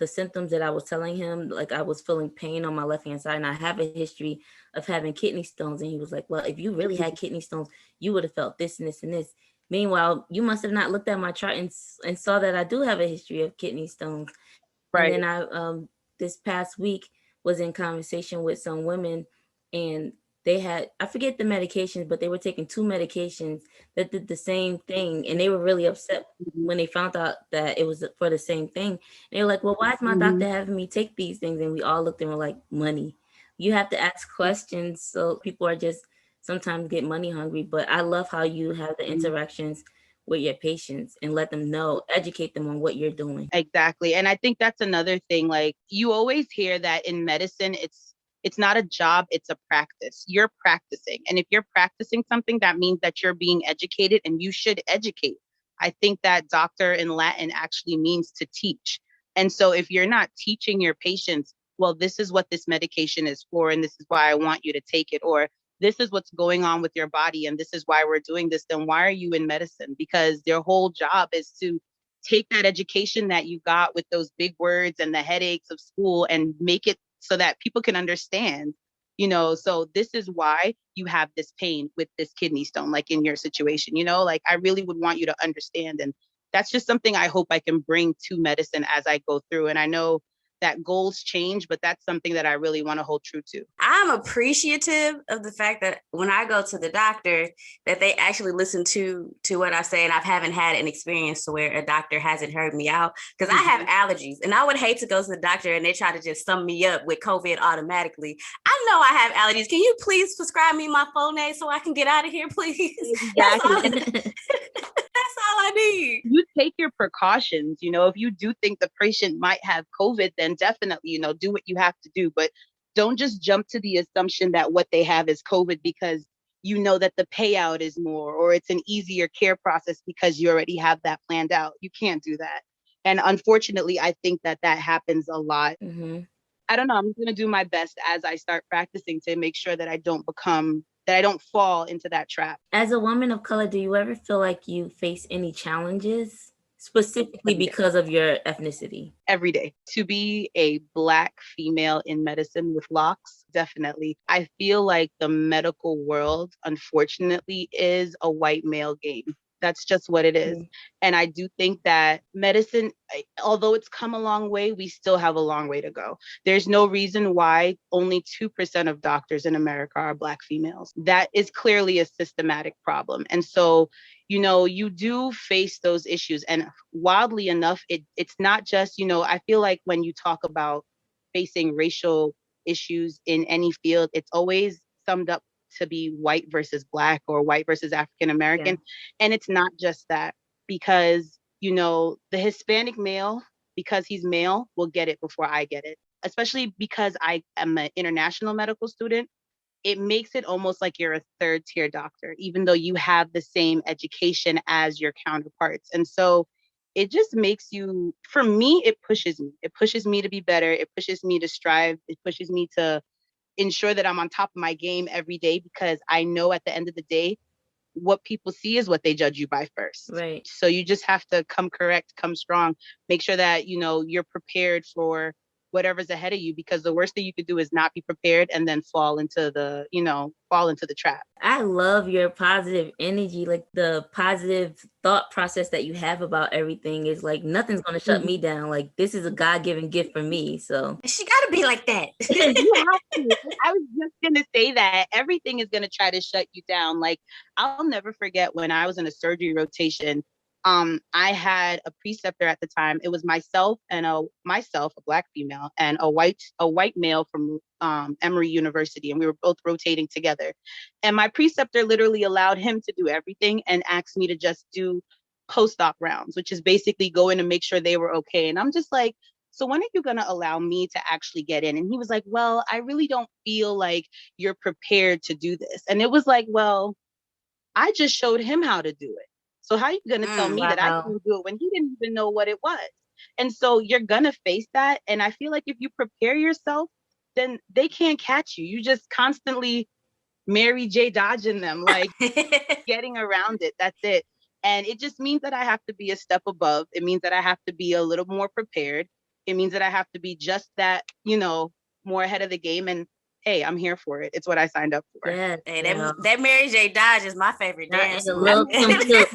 [SPEAKER 1] symptoms that I was telling him. Like, I was feeling pain on my left hand side and I have a history of having kidney stones. And he was like, well, if you really had kidney stones, you would have felt this and this and this. Meanwhile, you must have not looked at my chart and saw that I do have a history of kidney stones.
[SPEAKER 3] Right.
[SPEAKER 1] And then I this past week was in conversation with some women, and they had, I forget the medications, but they were taking 2 medications that did the same thing. And they were really upset when they found out that it was for the same thing. And they were like, well, why is my doctor having me take these things? And we all looked and were like, money. You have to ask questions. So people are just sometimes get money hungry. But I love how you have the interactions with your patients and let them know, educate them on what you're doing.
[SPEAKER 3] Exactly. And I think that's another thing. Like, you always hear that in medicine, it's not a job, it's a practice. You're practicing. And if you're practicing something, that means that you're being educated, and you should educate. I think that doctor in Latin actually means to teach. And so if you're not teaching your patients, well, this is what this medication is for, and this is why I want you to take it, or this is what's going on with your body, and this is why we're doing this, then why are you in medicine? Because their whole job is to take that education that you got with those big words and the headaches of school and make it so that people can understand, so this is why you have this pain with this kidney stone, like in your situation, like I really would want you to understand. And that's just something I hope I can bring to medicine as I go through. And I know that goals change, but that's something that I really want to hold true to.
[SPEAKER 2] I'm appreciative of the fact that when I go to the doctor, that they actually listen to what I say. And I haven't had an experience to where a doctor hasn't heard me out, because I have allergies, and I would hate to go to the doctor and they try to just sum me up with COVID automatically. I know I have allergies. Can you please prescribe me my Flonase so I can get out of here, please?
[SPEAKER 3] Exactly.
[SPEAKER 2] That's all I need.
[SPEAKER 3] You take your precautions. If you do think the patient might have COVID, then definitely, do what you have to do. But don't just jump to the assumption that what they have is COVID because you know that the payout is more, or it's an easier care process because you already have that planned out. You can't do that. And unfortunately, I think that happens a lot. I don't know. I'm going to do my best as I start practicing to make sure that I don't fall into that trap.
[SPEAKER 1] As a woman of color, do you ever feel like you face any challenges specifically because of your ethnicity?
[SPEAKER 3] Every day. To be a Black female in medicine with locks, definitely. I feel like the medical world, unfortunately, is a white male game. That's just what it is. And I do think that medicine, although it's come a long way, we still have a long way to go. There's no reason why only 2% of doctors in America are Black females. That is clearly a systematic problem. And so, you do face those issues. And wildly enough, it's not just, I feel like when you talk about facing racial issues in any field, it's always summed up to be white versus Black or white versus African American. And it's not just that, because, the Hispanic male, because he's male, will get it before I get it, especially because I am an international medical student. It makes it almost like you're a third tier doctor, even though you have the same education as your counterparts. And so it just makes you, for me, it pushes me. It pushes me to be better. It pushes me to strive. It pushes me to ensure that I'm on top of my game every day, because I know at the end of the day, what people see is what they judge you by first.
[SPEAKER 1] Right.
[SPEAKER 3] So you just have to come correct, come strong, make sure that, you're prepared for whatever's ahead of you, because the worst thing you could do is not be prepared and then fall into the trap.
[SPEAKER 1] I love your positive energy, like the positive thought process that you have about everything is like, nothing's going to shut me down. Like, this is a God-given gift for me. So
[SPEAKER 2] she got to be like that.
[SPEAKER 3] You have to. I was just going to say that everything is going to try to shut you down. Like, I'll never forget when I was in a surgery rotation. I had a preceptor at the time. It was myself, a Black female, and a white male from Emory University, and we were both rotating together. And my preceptor literally allowed him to do everything and asked me to just do post-op rounds, which is basically go in and make sure they were okay. And I'm just like, so when are you going to allow me to actually get in? And he was like, well, I really don't feel like you're prepared to do this. And it was like, well, I just showed him how to do it. So how are you going to tell me that I can't do it when he didn't even know what it was? And so you're going to face that. And I feel like if you prepare yourself, then they can't catch you. You just constantly Mary J. dodging them, like getting around it. That's it. And it just means that I have to be a step above. It means that I have to be a little more prepared. It means that I have to be just that, more ahead of the game. And hey, I'm here for it. It's what I signed up for.
[SPEAKER 1] yeah,
[SPEAKER 2] hey, that Mary J. Dodge is my favorite dance.
[SPEAKER 1] Lil' Kim.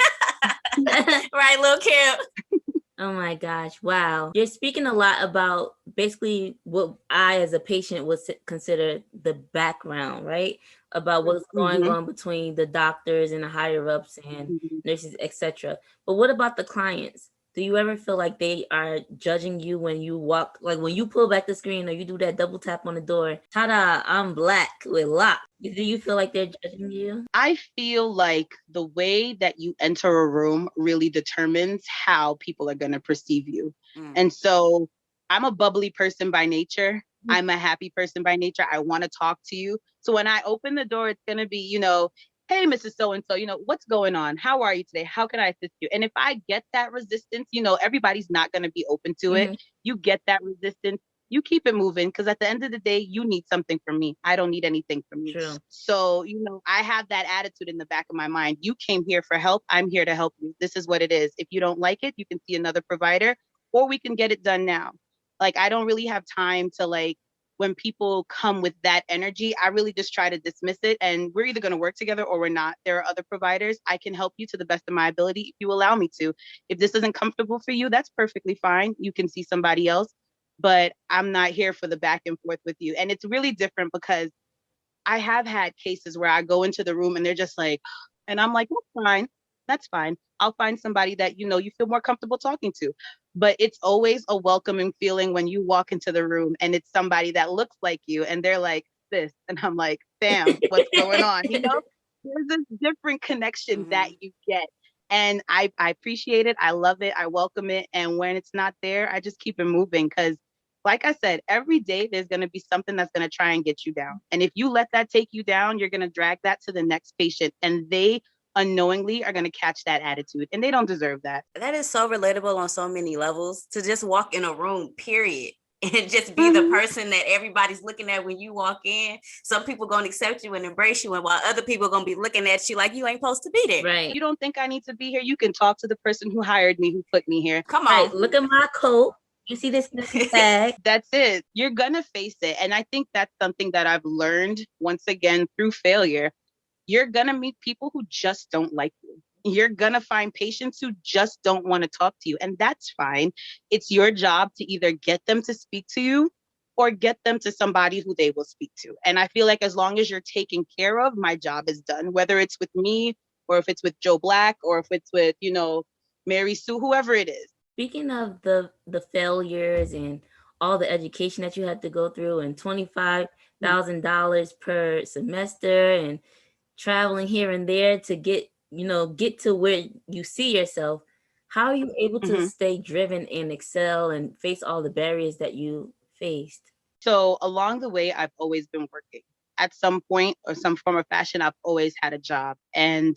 [SPEAKER 2] Right, Lil' Kim.
[SPEAKER 1] Oh my gosh. Wow. You're speaking a lot about basically what I as a patient would consider the background, right? About what's going on between the doctors and the higher ups and nurses, etc. But what about the clients? Do you ever feel like they are judging you when you walk, like when you pull back the screen or you do that double tap on the door? Ta-da, I'm Black with locks. Do you feel like they're judging you?
[SPEAKER 3] I feel like the way that you enter a room really determines how people are going to perceive you. And so I'm a bubbly person by nature. I'm a happy person by nature. I want to talk to you. So when I open the door, it's going to be, hey, Mrs. So-and-so, what's going on? How are you today? How can I assist you? And if I get that resistance, everybody's not going to be open to it. You get that resistance, you keep it moving, because at the end of the day, you need something from me. I don't need anything from you.
[SPEAKER 1] True.
[SPEAKER 3] So, I have that attitude in the back of my mind. You came here for help. I'm here to help you. This is what it is. If you don't like it, you can see another provider, or we can get it done now. Like, I don't really have time to when people come with that energy, I really just try to dismiss it. And we're either going to work together or we're not. There are other providers. I can help you to the best of my ability if you allow me to. If this isn't comfortable for you, that's perfectly fine. You can see somebody else. But I'm not here for the back and forth with you. And it's really different because I have had cases where I go into the room and they're just like, and I'm like, that's fine. That's fine. I'll find somebody that, you feel more comfortable talking to. But it's always a welcoming feeling when you walk into the room and it's somebody that looks like you and they're like this. And I'm like, damn, what's going on? There's this different connection that you get. And I appreciate it. I love it. I welcome it. And when it's not there, I just keep it moving, because like I said, every day there's going to be something that's going to try and get you down. And if you let that take you down, you're going to drag that to the next patient, and they unknowingly are going to catch that attitude, and they don't deserve that.
[SPEAKER 2] That is so relatable on so many levels, to just walk in a room, period. and just be the person that everybody's looking at when you walk in. Some people gonna accept you and embrace you, and while other people are gonna be looking at you like you ain't supposed to be there.
[SPEAKER 1] Right.
[SPEAKER 3] You don't think I need to be here? You can talk to the person who hired me, who put me here.
[SPEAKER 2] Come on.
[SPEAKER 1] Right. Look at my coat. You see this tag?
[SPEAKER 3] That's it. You're gonna face it. And I think that's something that I've learned once again through failure. You're gonna meet people who just don't like you. You're gonna find patients who just don't want to talk to you. And that's fine. It's your job to either get them to speak to you or get them to somebody who they will speak to. And I feel like as long as you're taken care of, my job is done, whether it's with me or if it's with Joe Black or if it's with, you know, Mary Sue, whoever it is.
[SPEAKER 1] Speaking of the failures and all the education that you had to go through and $25,000 per semester and traveling here and there to get to where you see yourself, how are you able to stay driven and excel and face all the barriers that you faced?
[SPEAKER 3] So along the way, I've always been working. At some point or some form of fashion, I've always had a job. And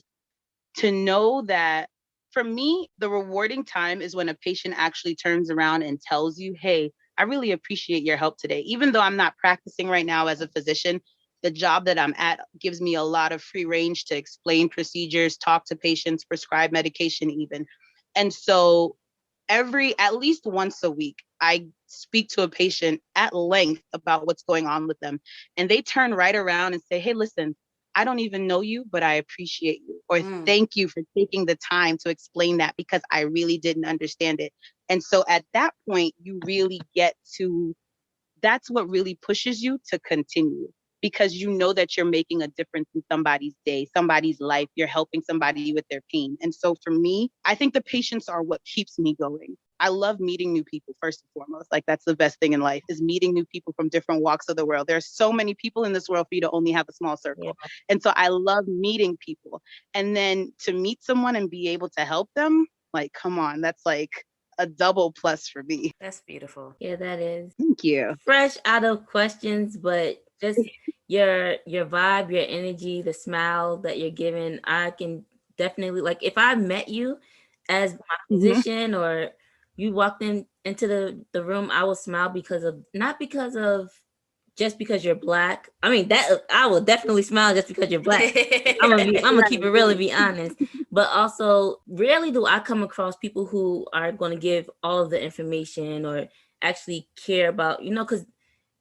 [SPEAKER 3] to know that for me, the rewarding time is when a patient actually turns around and tells you, hey, I really appreciate your help today. Even though I'm not practicing right now as a physician, the job that I'm at gives me a lot of free range to explain procedures, talk to patients, prescribe medication even. And so at least once a week, I speak to a patient at length about what's going on with them. And they turn right around and say, hey, listen, I don't even know you, but I appreciate you. Or thank you for taking the time to explain that because I really didn't understand it. And so at that point, you really get to, that's what really pushes you to continue, because you know that you're making a difference in somebody's day, somebody's life. You're helping somebody with their pain. And so for me, I think the patients are what keeps me going. I love meeting new people, first and foremost. Like, that's the best thing in life, is meeting new people from different walks of the world. There's so many people in this world for you to only have a small circle. Yeah. And so I love meeting people. And then to meet someone and be able to help them, like, come on, that's like a double plus for me.
[SPEAKER 2] That's beautiful.
[SPEAKER 1] Yeah, that is.
[SPEAKER 3] Thank you.
[SPEAKER 1] Fresh out of questions, but just your vibe, your energy, the smile that you're giving, I can definitely, like, if I met you as my physician or you walked into the room, I will smile not because of just because you're Black. I mean, that I will definitely smile just because you're Black. I'm gonna keep it real and be honest. But also, rarely do I come across people who are going to give all of the information or actually care about, because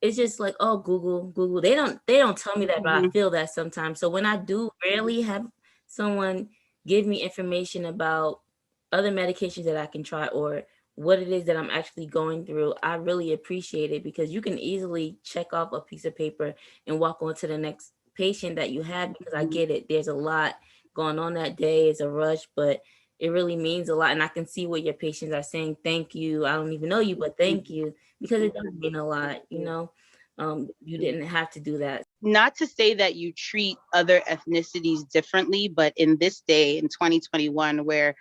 [SPEAKER 1] it's just like, oh, Google. They don't tell me that, but I feel that sometimes. So when I do rarely have someone give me information about other medications that I can try or what it is that I'm actually going through, I really appreciate it, because you can easily check off a piece of paper and walk on to the next patient that you have, because I get it. There's a lot going on that day. It's a rush, but it really means a lot. And I can see what your patients are saying. Thank you. I don't even know you, but thank you, because it does mean a lot, you didn't have to do that.
[SPEAKER 3] Not to say that you treat other ethnicities differently, but in this day, in 2021, where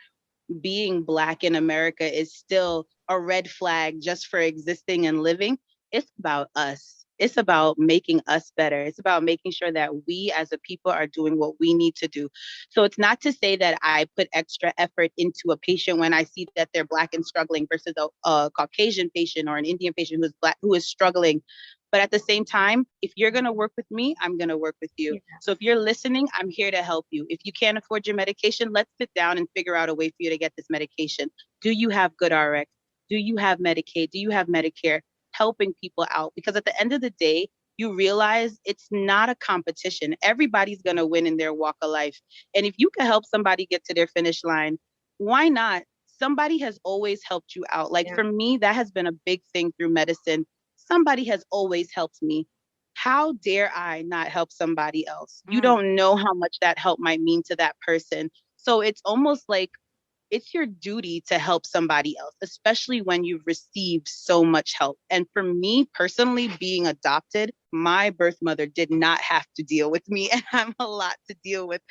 [SPEAKER 3] being Black in America is still a red flag just for existing and living, it's about us. It's about making us better. It's about making sure that we as a people are doing what we need to do. So it's not to say that I put extra effort into a patient when I see that they're Black and struggling versus a Caucasian patient or an Indian patient who's Black, who is struggling. But at the same time, if you're going to work with me, I'm going to work with you. Yeah. So if you're listening, I'm here to help you. If you can't afford your medication, let's sit down and figure out a way for you to get this medication. Do you have Good RX? Do you have Medicaid? Do you have Medicare? Helping people out. Because at the end of the day, you realize it's not a competition. Everybody's going to win in their walk of life. And if you can help somebody get to their finish line, why not? Somebody has always helped you out. Like, for me, that has been a big thing through medicine. Somebody has always helped me. How dare I not help somebody else? You don't know how much that help might mean to that person. So it's almost like it's your duty to help somebody else, especially when you've received so much help. And for me personally, being adopted, my birth mother did not have to deal with me, and I'm a lot to deal with.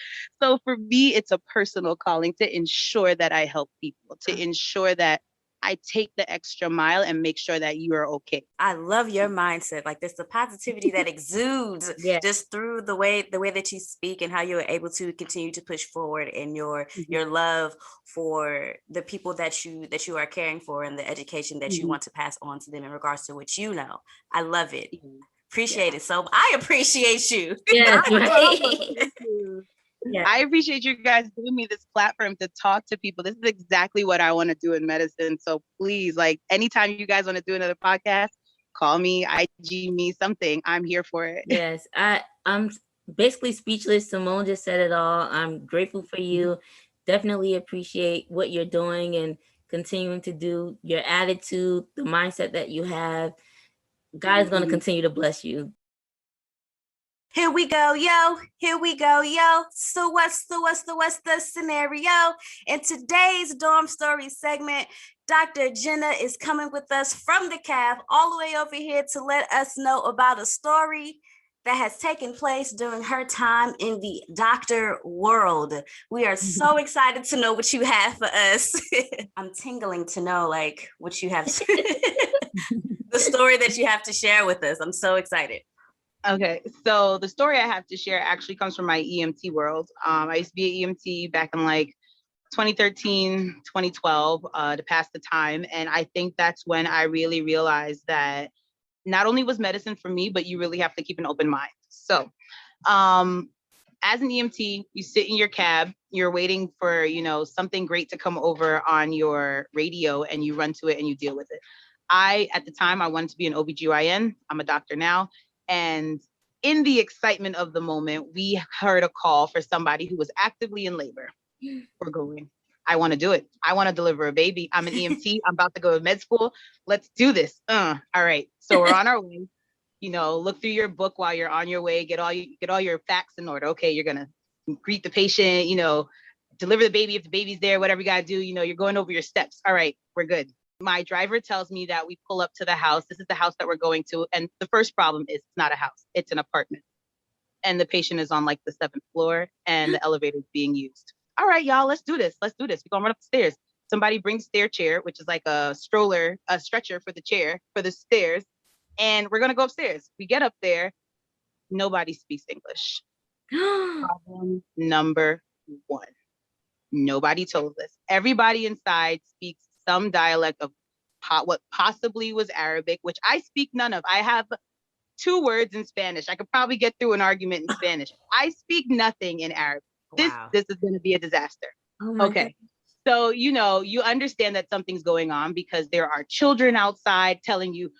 [SPEAKER 3] So for me, it's a personal calling to ensure that I help people, to ensure that I take the extra mile and make sure that you are okay.
[SPEAKER 2] I love your mindset. Like there's the positivity that exudes just through the way that you speak and how you're able to continue to push forward in your love for the people that you are caring for and the education that you want to pass on to them in regards to what you know. I love it. Appreciate it. So I appreciate you.
[SPEAKER 1] Yes, right.
[SPEAKER 3] Yeah. I appreciate you guys giving me this platform to talk to people. This is exactly what I want to do in medicine. So please, like anytime you guys want to do another podcast, call me, IG me, something. I'm here for it.
[SPEAKER 1] Yes, I'm basically speechless. Simone just said it all. I'm grateful for you. Definitely appreciate what you're doing and continuing to do. Your attitude, the mindset that you have. God is going to continue to bless you.
[SPEAKER 2] Here we go, yo. Here we go, yo. So what's the scenario? In today's dorm story segment, Dr. Jenna is coming with us from the CAF all the way over here to let us know about a story that has taken place during her time in the doctor world. We are so excited to know what you have for us. I'm tingling to know like what you have, the story that you have to share with us. I'm so excited.
[SPEAKER 3] Okay, so the story I have to share actually comes from my EMT world. I used to be an EMT back in like 2013, 2012 to pass the time. And I think that's when I really realized that not only was medicine for me, but you really have to keep an open mind. So as an EMT, you sit in your cab, you're waiting for, something great to come over on your radio and you run to it and you deal with it. At the time, I wanted to be an OBGYN. I'm a doctor now. And in the excitement of the moment, we heard a call for somebody who was actively in labor. We're going, I want to do it. I want to deliver a baby. I'm an EMT. I'm about to go to med school. Let's do this. All right. So we're on our way. Look through your book while you're on your way. Get all your facts in order. Okay, you're going to greet the patient, deliver the baby if the baby's there, whatever you got to do. You're going over your steps. All right, we're good. My driver tells me that we pull up to the house. This is the house that we're going to. And the first problem is it's not a house. It's an apartment. And the patient is on like the 7th floor and the elevator is being used. All right, y'all, let's do this. We're going to run up the stairs. Somebody brings stair chair, which is like a stroller, a stretcher for the chair, for the stairs. And we're going to go upstairs. We get up there. Nobody speaks English. Problem number 1. Nobody told us. Everybody inside speaks some dialect of what possibly was Arabic, which I speak none of. I have 2 words in Spanish. I could probably get through an argument in Spanish. I speak nothing in Arabic. Wow. This is going to be a disaster. Okay. So, you understand that something's going on because there are children outside telling you,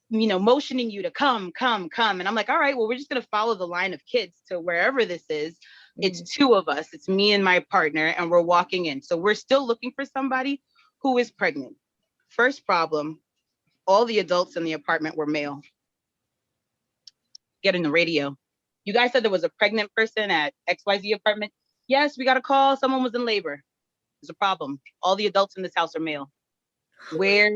[SPEAKER 3] motioning you to come. And I'm like, all right, well, we're just going to follow the line of kids to wherever this is. It's 2 of us. It's me and my partner, and we're walking in. So we're still looking for somebody who is pregnant. First problem, all the adults in the apartment were male. Get in the radio. You guys said there was a pregnant person at XYZ apartment. Yes, we got a call. Someone was in labor. There's a problem. All the adults in this house are male. Where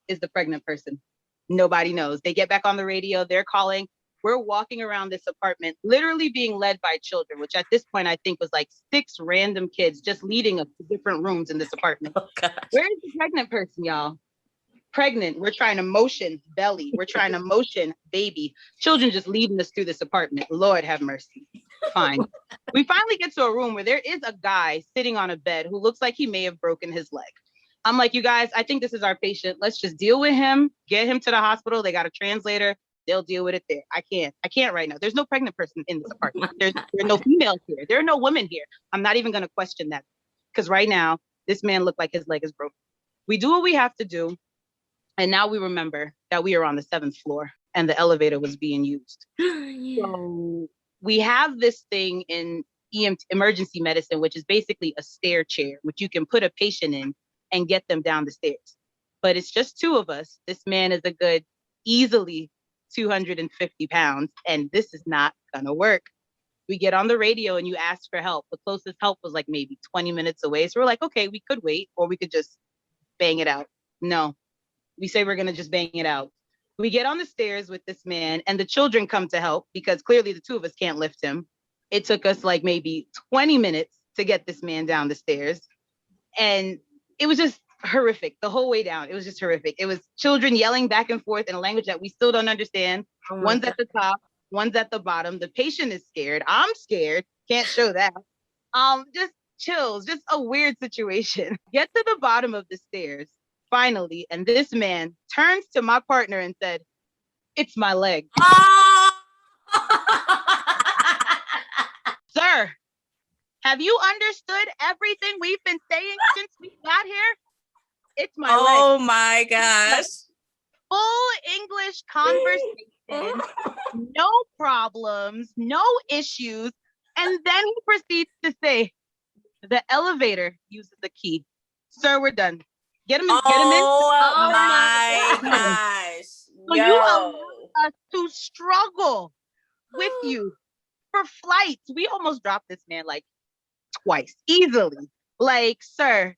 [SPEAKER 3] is the pregnant person? Nobody knows. They get back on the radio. They're calling. We're walking around this apartment, literally being led by children, which at this point I think was like 6 random kids just leading us to different rooms in this apartment. Oh, where is the pregnant person, y'all? Pregnant. We're trying to motion belly. We're trying to motion baby. Children just leading us through this apartment. Lord have mercy. Fine. We finally get to a room where there is a guy sitting on a bed who looks like he may have broken his leg. I'm like, you guys, I think this is our patient. Let's just deal with him, get him to the hospital. They got a translator. They'll deal with it there. I can't right now. There's no pregnant person in this apartment. There are no females here. There are no women here. I'm not even going to question that because right now, this man looked like his leg is broken. We do what we have to do. And now we remember that we are on the 7th floor and the elevator was being used. Yeah. So we have this thing in emergency medicine, which is basically a stair chair, which you can put a patient in and get them down the stairs. But it's just 2 of us. This man is a good, easily 250 pounds, and this is not gonna work. We get on the radio and you ask for help. The closest help was like maybe 20 minutes away. So we're like, okay, we could wait or we could just bang it out. No, we say we're gonna just bang it out. We get on the stairs with this man and the children come to help because clearly the 2 of us can't lift him. It took us like maybe 20 minutes to get this man down the stairs. And it was just horrific the whole way down. It was just horrific. It was children yelling back and forth in a language that we still don't understand.
[SPEAKER 1] Oh my
[SPEAKER 3] One's
[SPEAKER 1] God.
[SPEAKER 3] at the top, one's at the bottom. The patient is scared. I'm scared. Can't show that. Just chills, just a weird situation. Get to the bottom of the stairs finally, and this man turns to my partner and said, "It's my leg."
[SPEAKER 1] Oh!
[SPEAKER 3] Sir, have you understood everything we've been saying since we got here? It's my leg.
[SPEAKER 2] Oh my gosh.
[SPEAKER 3] Full English conversation, no problems, no issues. And then he proceeds to say, the elevator uses the key. Sir, we're done. Get him in.
[SPEAKER 2] Oh
[SPEAKER 1] my
[SPEAKER 2] my gosh.
[SPEAKER 3] So you allow us to struggle with you for flights. We almost dropped this man like twice, easily. Like, sir,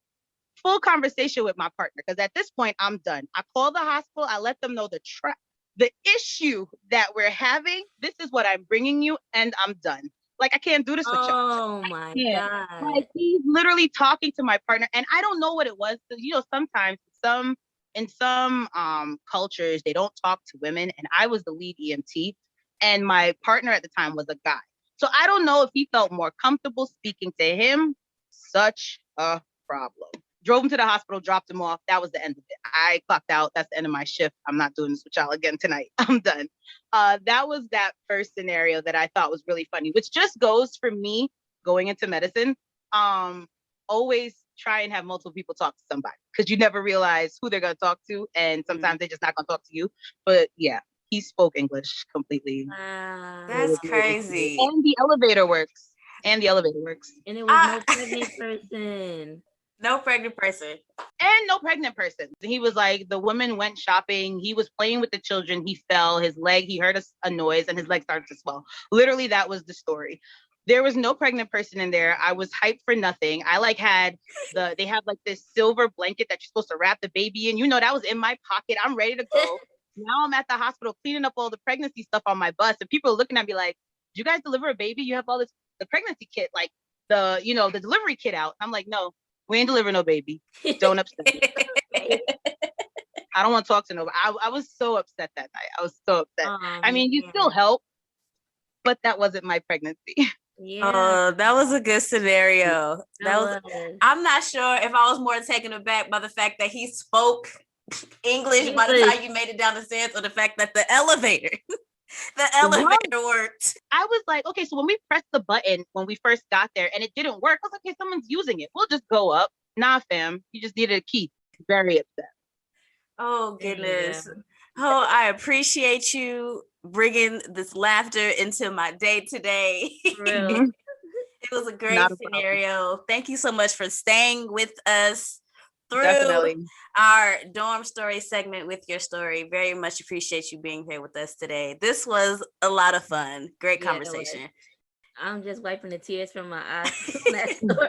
[SPEAKER 3] full conversation with my partner, because at this point I'm done. I call the hospital. I let them know the issue that we're having. This is what I'm bringing you, and I'm done. Like, I can't do this with y'all.
[SPEAKER 1] Oh my God.
[SPEAKER 3] Like, he's literally talking to my partner, and I don't know what it was. You know, sometimes in some cultures they don't talk to women, and I was the lead EMT, and my partner at the time was a guy. So I don't know if he felt more comfortable speaking to him. Such a problem. Drove him to the hospital, dropped him off. That was the end of it. I clocked out. That's the end of my shift. I'm not doing this with y'all again tonight. I'm done. That was that first scenario that I thought was really funny, which just goes for me going into medicine. Always try and have multiple people talk to somebody, because you never realize who they're going to talk to. And sometimes they're just not going to talk to you. But yeah, he spoke English completely.
[SPEAKER 1] Wow.
[SPEAKER 2] That's crazy.
[SPEAKER 3] And the elevator works. And
[SPEAKER 1] it was no pregnant person.
[SPEAKER 2] No pregnant person.
[SPEAKER 3] And no pregnant person. He was like, the woman went shopping. He was playing with the children. He fell. His leg, he heard a noise and his leg started to swell. Literally, that was the story. There was no pregnant person in there. I was hyped for nothing. I they have like this silver blanket that you're supposed to wrap the baby in. You know, that was in my pocket. I'm ready to go. Now I'm at the hospital cleaning up all the pregnancy stuff on my bus. And people are looking at me like, did you guys deliver a baby? You have all this, the pregnancy kit, like the delivery kit out. I'm like, no. We ain't delivering no baby. Don't upset me. I don't want to talk to nobody. I was so upset that night. I was so upset. I mean, you still help, but that wasn't my pregnancy.
[SPEAKER 1] Yeah.
[SPEAKER 2] That was a good scenario.
[SPEAKER 1] Was.
[SPEAKER 2] I'm not sure if I was more taken aback by the fact that he spoke English by the time you made it down the stairs, or the fact that the elevator worked.
[SPEAKER 3] I was like, okay, so when we pressed the button when we first got there and it didn't work, I was like, okay, someone's using it. We'll just go up. Nah, fam, you just needed a key. Very upset.
[SPEAKER 2] Oh, goodness. Yeah. Oh, I appreciate you bringing this laughter into my day today.
[SPEAKER 1] Really?
[SPEAKER 2] It was a great scenario. Thank you so much for staying with us through our dorm story segment with your story. Very much appreciate you being here with us today. This was a lot of fun. Great conversation.
[SPEAKER 1] I'm just wiping the tears from my eyes from that story.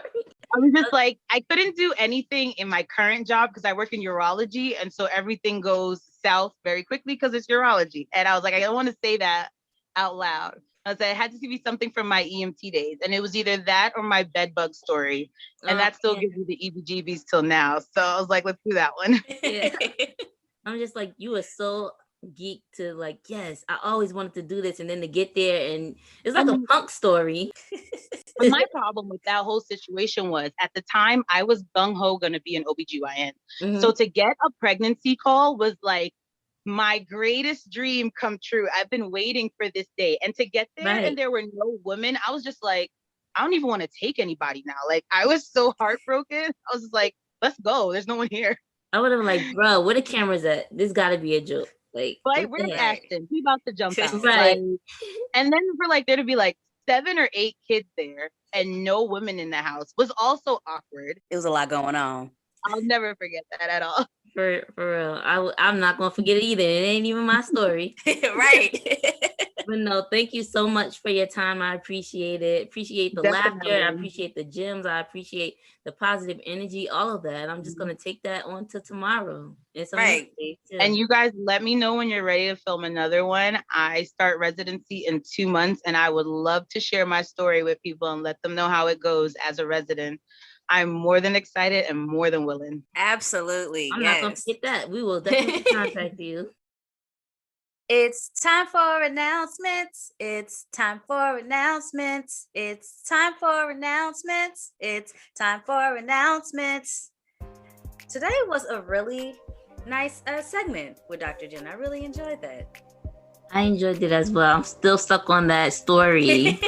[SPEAKER 3] I was just like, I couldn't do anything in my current job because I work in urology. And so everything goes south very quickly because it's urology. And I was like, I don't want to say that out loud. I was like, it had to be something from my EMT days. And it was either that or my bed bug story. And that still gives me the EBGBs till now. So I was like, let's do that one.
[SPEAKER 1] Yeah. I'm just like, you are so geek to like, yes, I always wanted to do this. And then to get there, and it's like a punk story.
[SPEAKER 3] But my problem with that whole situation was, at the time, I was gung-ho going to be an OBGYN. Mm-hmm. So to get a pregnancy call was like my greatest dream come true. I've been waiting for this day. And to get there and there were no women, I was just like, I don't even want to take anybody now. Like, I was so heartbroken. I was just like, let's go. There's no one here.
[SPEAKER 1] I would have been like, bro, where the cameras at? This got to be a joke. Like
[SPEAKER 3] where's Ashton? He about to jump out.
[SPEAKER 1] Right.
[SPEAKER 3] Like, and then for like there to be like 7 or 8 kids there and no women in the house was also awkward.
[SPEAKER 2] It was a lot going on.
[SPEAKER 3] I'll never forget that at all.
[SPEAKER 1] For real. I'm not going to forget it either. It ain't even my story.
[SPEAKER 2] Right.
[SPEAKER 1] But no, thank you so much for your time. I appreciate it. Appreciate the laughter. I appreciate the gems. I appreciate the positive energy, all of that. I'm just going to take that on to tomorrow. It's
[SPEAKER 3] right. And you guys let me know when you're ready to film another one. I start residency in 2 months and I would love to share my story with people and let them know how it goes as a resident. I'm more than excited and more than willing.
[SPEAKER 2] Absolutely.
[SPEAKER 1] I'm not gonna forget that. We will definitely contact you.
[SPEAKER 2] It's time for announcements. It's time for announcements. It's time for announcements. It's time for announcements. Today was a really nice segment with Dr. Jen. I really enjoyed that.
[SPEAKER 1] I enjoyed it as well. I'm still stuck on that story.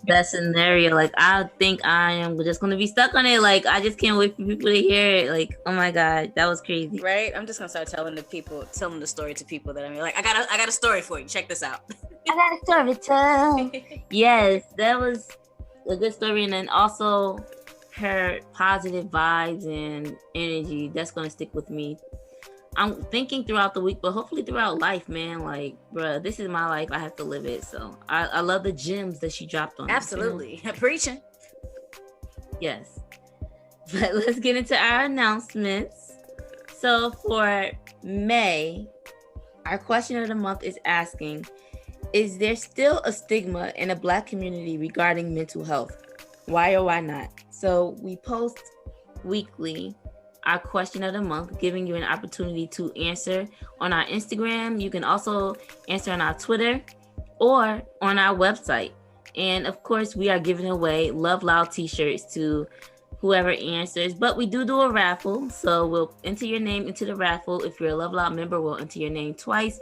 [SPEAKER 1] That scenario. Like, I think I am just gonna be stuck on it. Like, I just can't wait for people to hear it. Like, oh my God, that was crazy.
[SPEAKER 2] Right? I'm just gonna start telling the story to people that I'm like, I got a story for you. Check this out.
[SPEAKER 1] I got a story to tell. Yes, that was a good story. And then also her positive vibes and energy, that's gonna stick with me. I'm thinking throughout the week, but hopefully throughout life, man. Like, bruh, this is my life. I have to live it. So I love the gems that she dropped on
[SPEAKER 2] Absolutely. You know? Preaching.
[SPEAKER 1] Yes. But let's get into our announcements. So for May, our question of the month is asking, is there still a stigma in the Black community regarding mental health? Why or why not? So we post weekly our question of the month, giving you an opportunity to answer on our Instagram. You can also answer on our Twitter or on our website. And of course, we are giving away LoveLoudd t-shirts to whoever answers, but we do a raffle. So we'll enter your name into the raffle. If you're a LoveLoudd member, we'll enter your name twice,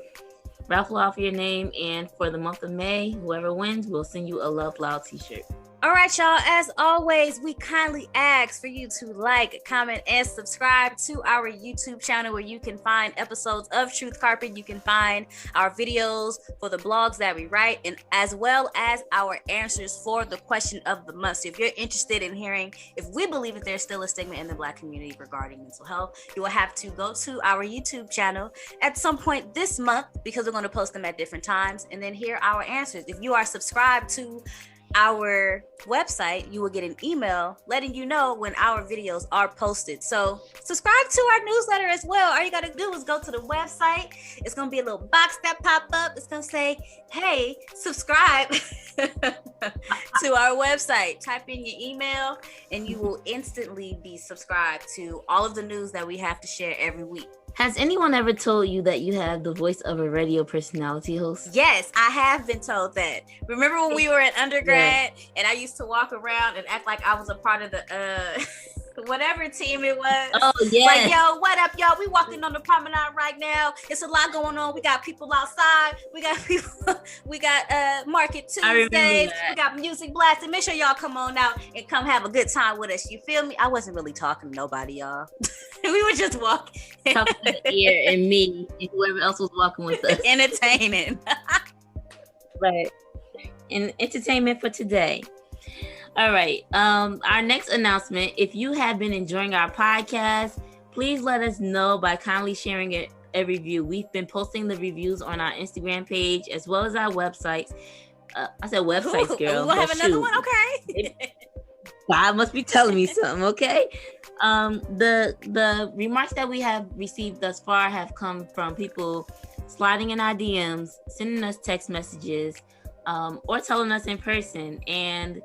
[SPEAKER 1] raffle off your name. And for the month of May, whoever wins, we'll send you a LoveLoudd t-shirt.
[SPEAKER 2] All right, y'all. As always, we kindly ask for you to like, comment, and subscribe to our YouTube channel where you can find episodes of Truth Carpet. You can find our videos for the blogs that we write, and as well as our answers for the question of the month. So if you're interested in hearing if we believe that there's still a stigma in the Black community regarding mental health, you will have to go to our YouTube channel at some point this month, because we're going to post them at different times, and then hear our answers. If you are subscribed to our website, you will get an email letting you know when our videos are posted. So subscribe to our newsletter as well. All you got to do is go to the website. It's going to be a little box that pop up. It's going to say, hey, subscribe to our website. Type in your email and you will instantly be subscribed to all of the news that we have to share every week.
[SPEAKER 1] Has anyone ever told you that you have the voice of a radio personality host?
[SPEAKER 2] Yes, I have been told that. Remember when we were in undergrad and I used to walk around and act like I was a part of the whatever team it was.
[SPEAKER 1] Oh, yeah.
[SPEAKER 2] Like, yo, what up, y'all? We walking on the promenade right now. It's a lot going on. We got people outside. We got Market Tuesdays. We got music blasting. Make sure y'all come on out and come have a good time with us. You feel me? I wasn't really talking to nobody, y'all. We were just walking.
[SPEAKER 1] Talk to the ear and me and whoever else was walking with us.
[SPEAKER 2] Entertaining.
[SPEAKER 1] Right. And entertainment for today. All right. Our next announcement, if you have been enjoying our podcast, please let us know by kindly sharing a review. We've been posting the reviews on our Instagram page as well as our websites. I said websites, girl.
[SPEAKER 2] We'll have another one? Okay.
[SPEAKER 1] God must be telling me something, okay? The remarks that we have received thus far have come from people sliding in our DMs, sending us text messages, or telling us in person. And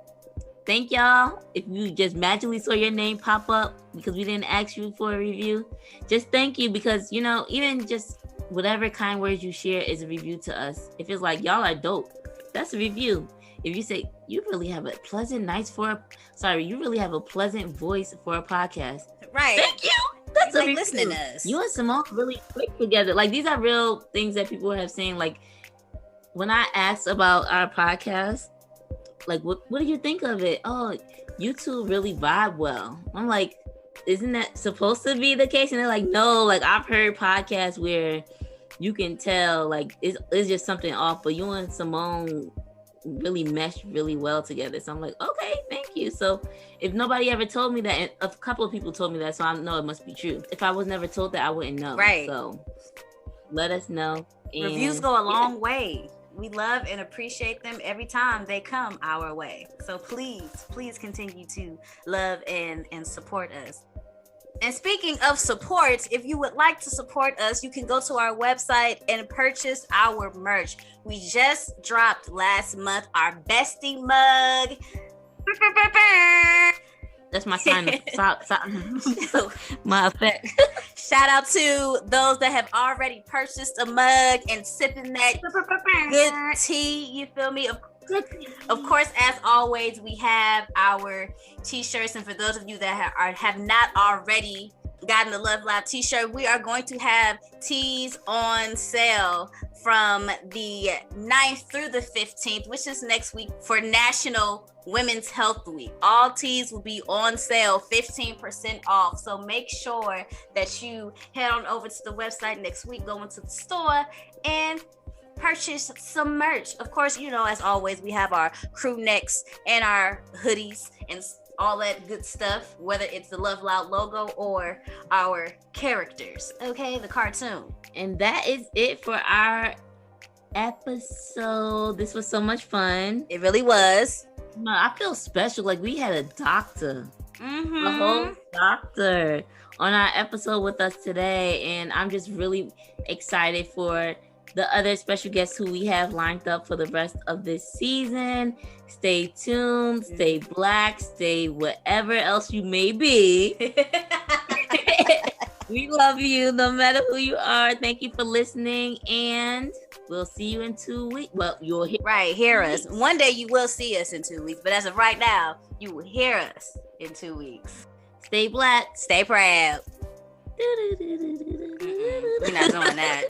[SPEAKER 1] thank y'all. If you just magically saw your name pop up because we didn't ask you for a review, just thank you, because, you know, even just whatever kind words you share is a review to us. If it's like, y'all are dope, that's a review. If you say, you really have a pleasant voice for a podcast.
[SPEAKER 2] Right.
[SPEAKER 1] Thank you. That's
[SPEAKER 2] like listening to us.
[SPEAKER 1] You and Simone really click together. Like, these are real things that people have saying. Like, when I asked about our podcast, like, what do you think of it? Oh, you two really vibe well. I'm like, isn't that supposed to be the case? And they're like, no, like, I've heard podcasts where you can tell, like, it's just something off, but you and Simone really meshed really well together. So I'm like, okay, thank you. So if nobody ever told me that, and a couple of people told me that, so I know it must be true. If I was never told that, I wouldn't know.
[SPEAKER 2] Right.
[SPEAKER 1] So let us know. And
[SPEAKER 2] reviews go a long way. We love and appreciate them every time they come our way. So please continue to love and support us. And speaking of support, if you would like to support us, you can go to our website and purchase our merch. We just dropped last month our bestie mug.
[SPEAKER 1] That's my sign. My effect.
[SPEAKER 2] Shout out to those that have already purchased a mug and sipping that good tea. You feel me? Of course, as always, we have our t-shirts, and for those of you that have not already gotten the Love Loud t-shirt, we are going to have tees on sale from the 9th through the 15th, which is next week, for National Women's Health Week. All tees will be on sale, 15% off. So make sure that you head on over to the website next week, go into the store, and purchase some merch. Of course, you know, as always, we have our crew necks and our hoodies and all that good stuff, whether it's the Love Loud logo or our characters, okay, the cartoon.
[SPEAKER 1] And that is it for our episode. This was so much fun.
[SPEAKER 2] It really was.
[SPEAKER 1] No, I feel special. Like we had a doctor,
[SPEAKER 2] Mm-hmm.
[SPEAKER 1] a whole doctor on our episode with us today. And I'm just really excited for the other special guests who we have lined up for the rest of this season. Stay tuned, stay black, stay whatever else you may be. We love you no matter who you are. Thank you for listening, and we'll see you in 2 weeks. Well, you'll
[SPEAKER 2] hear us. One day you will see us in 2 weeks, but as of right now, you will hear us in 2 weeks.
[SPEAKER 1] Stay black.
[SPEAKER 2] Stay proud. We're not doing that.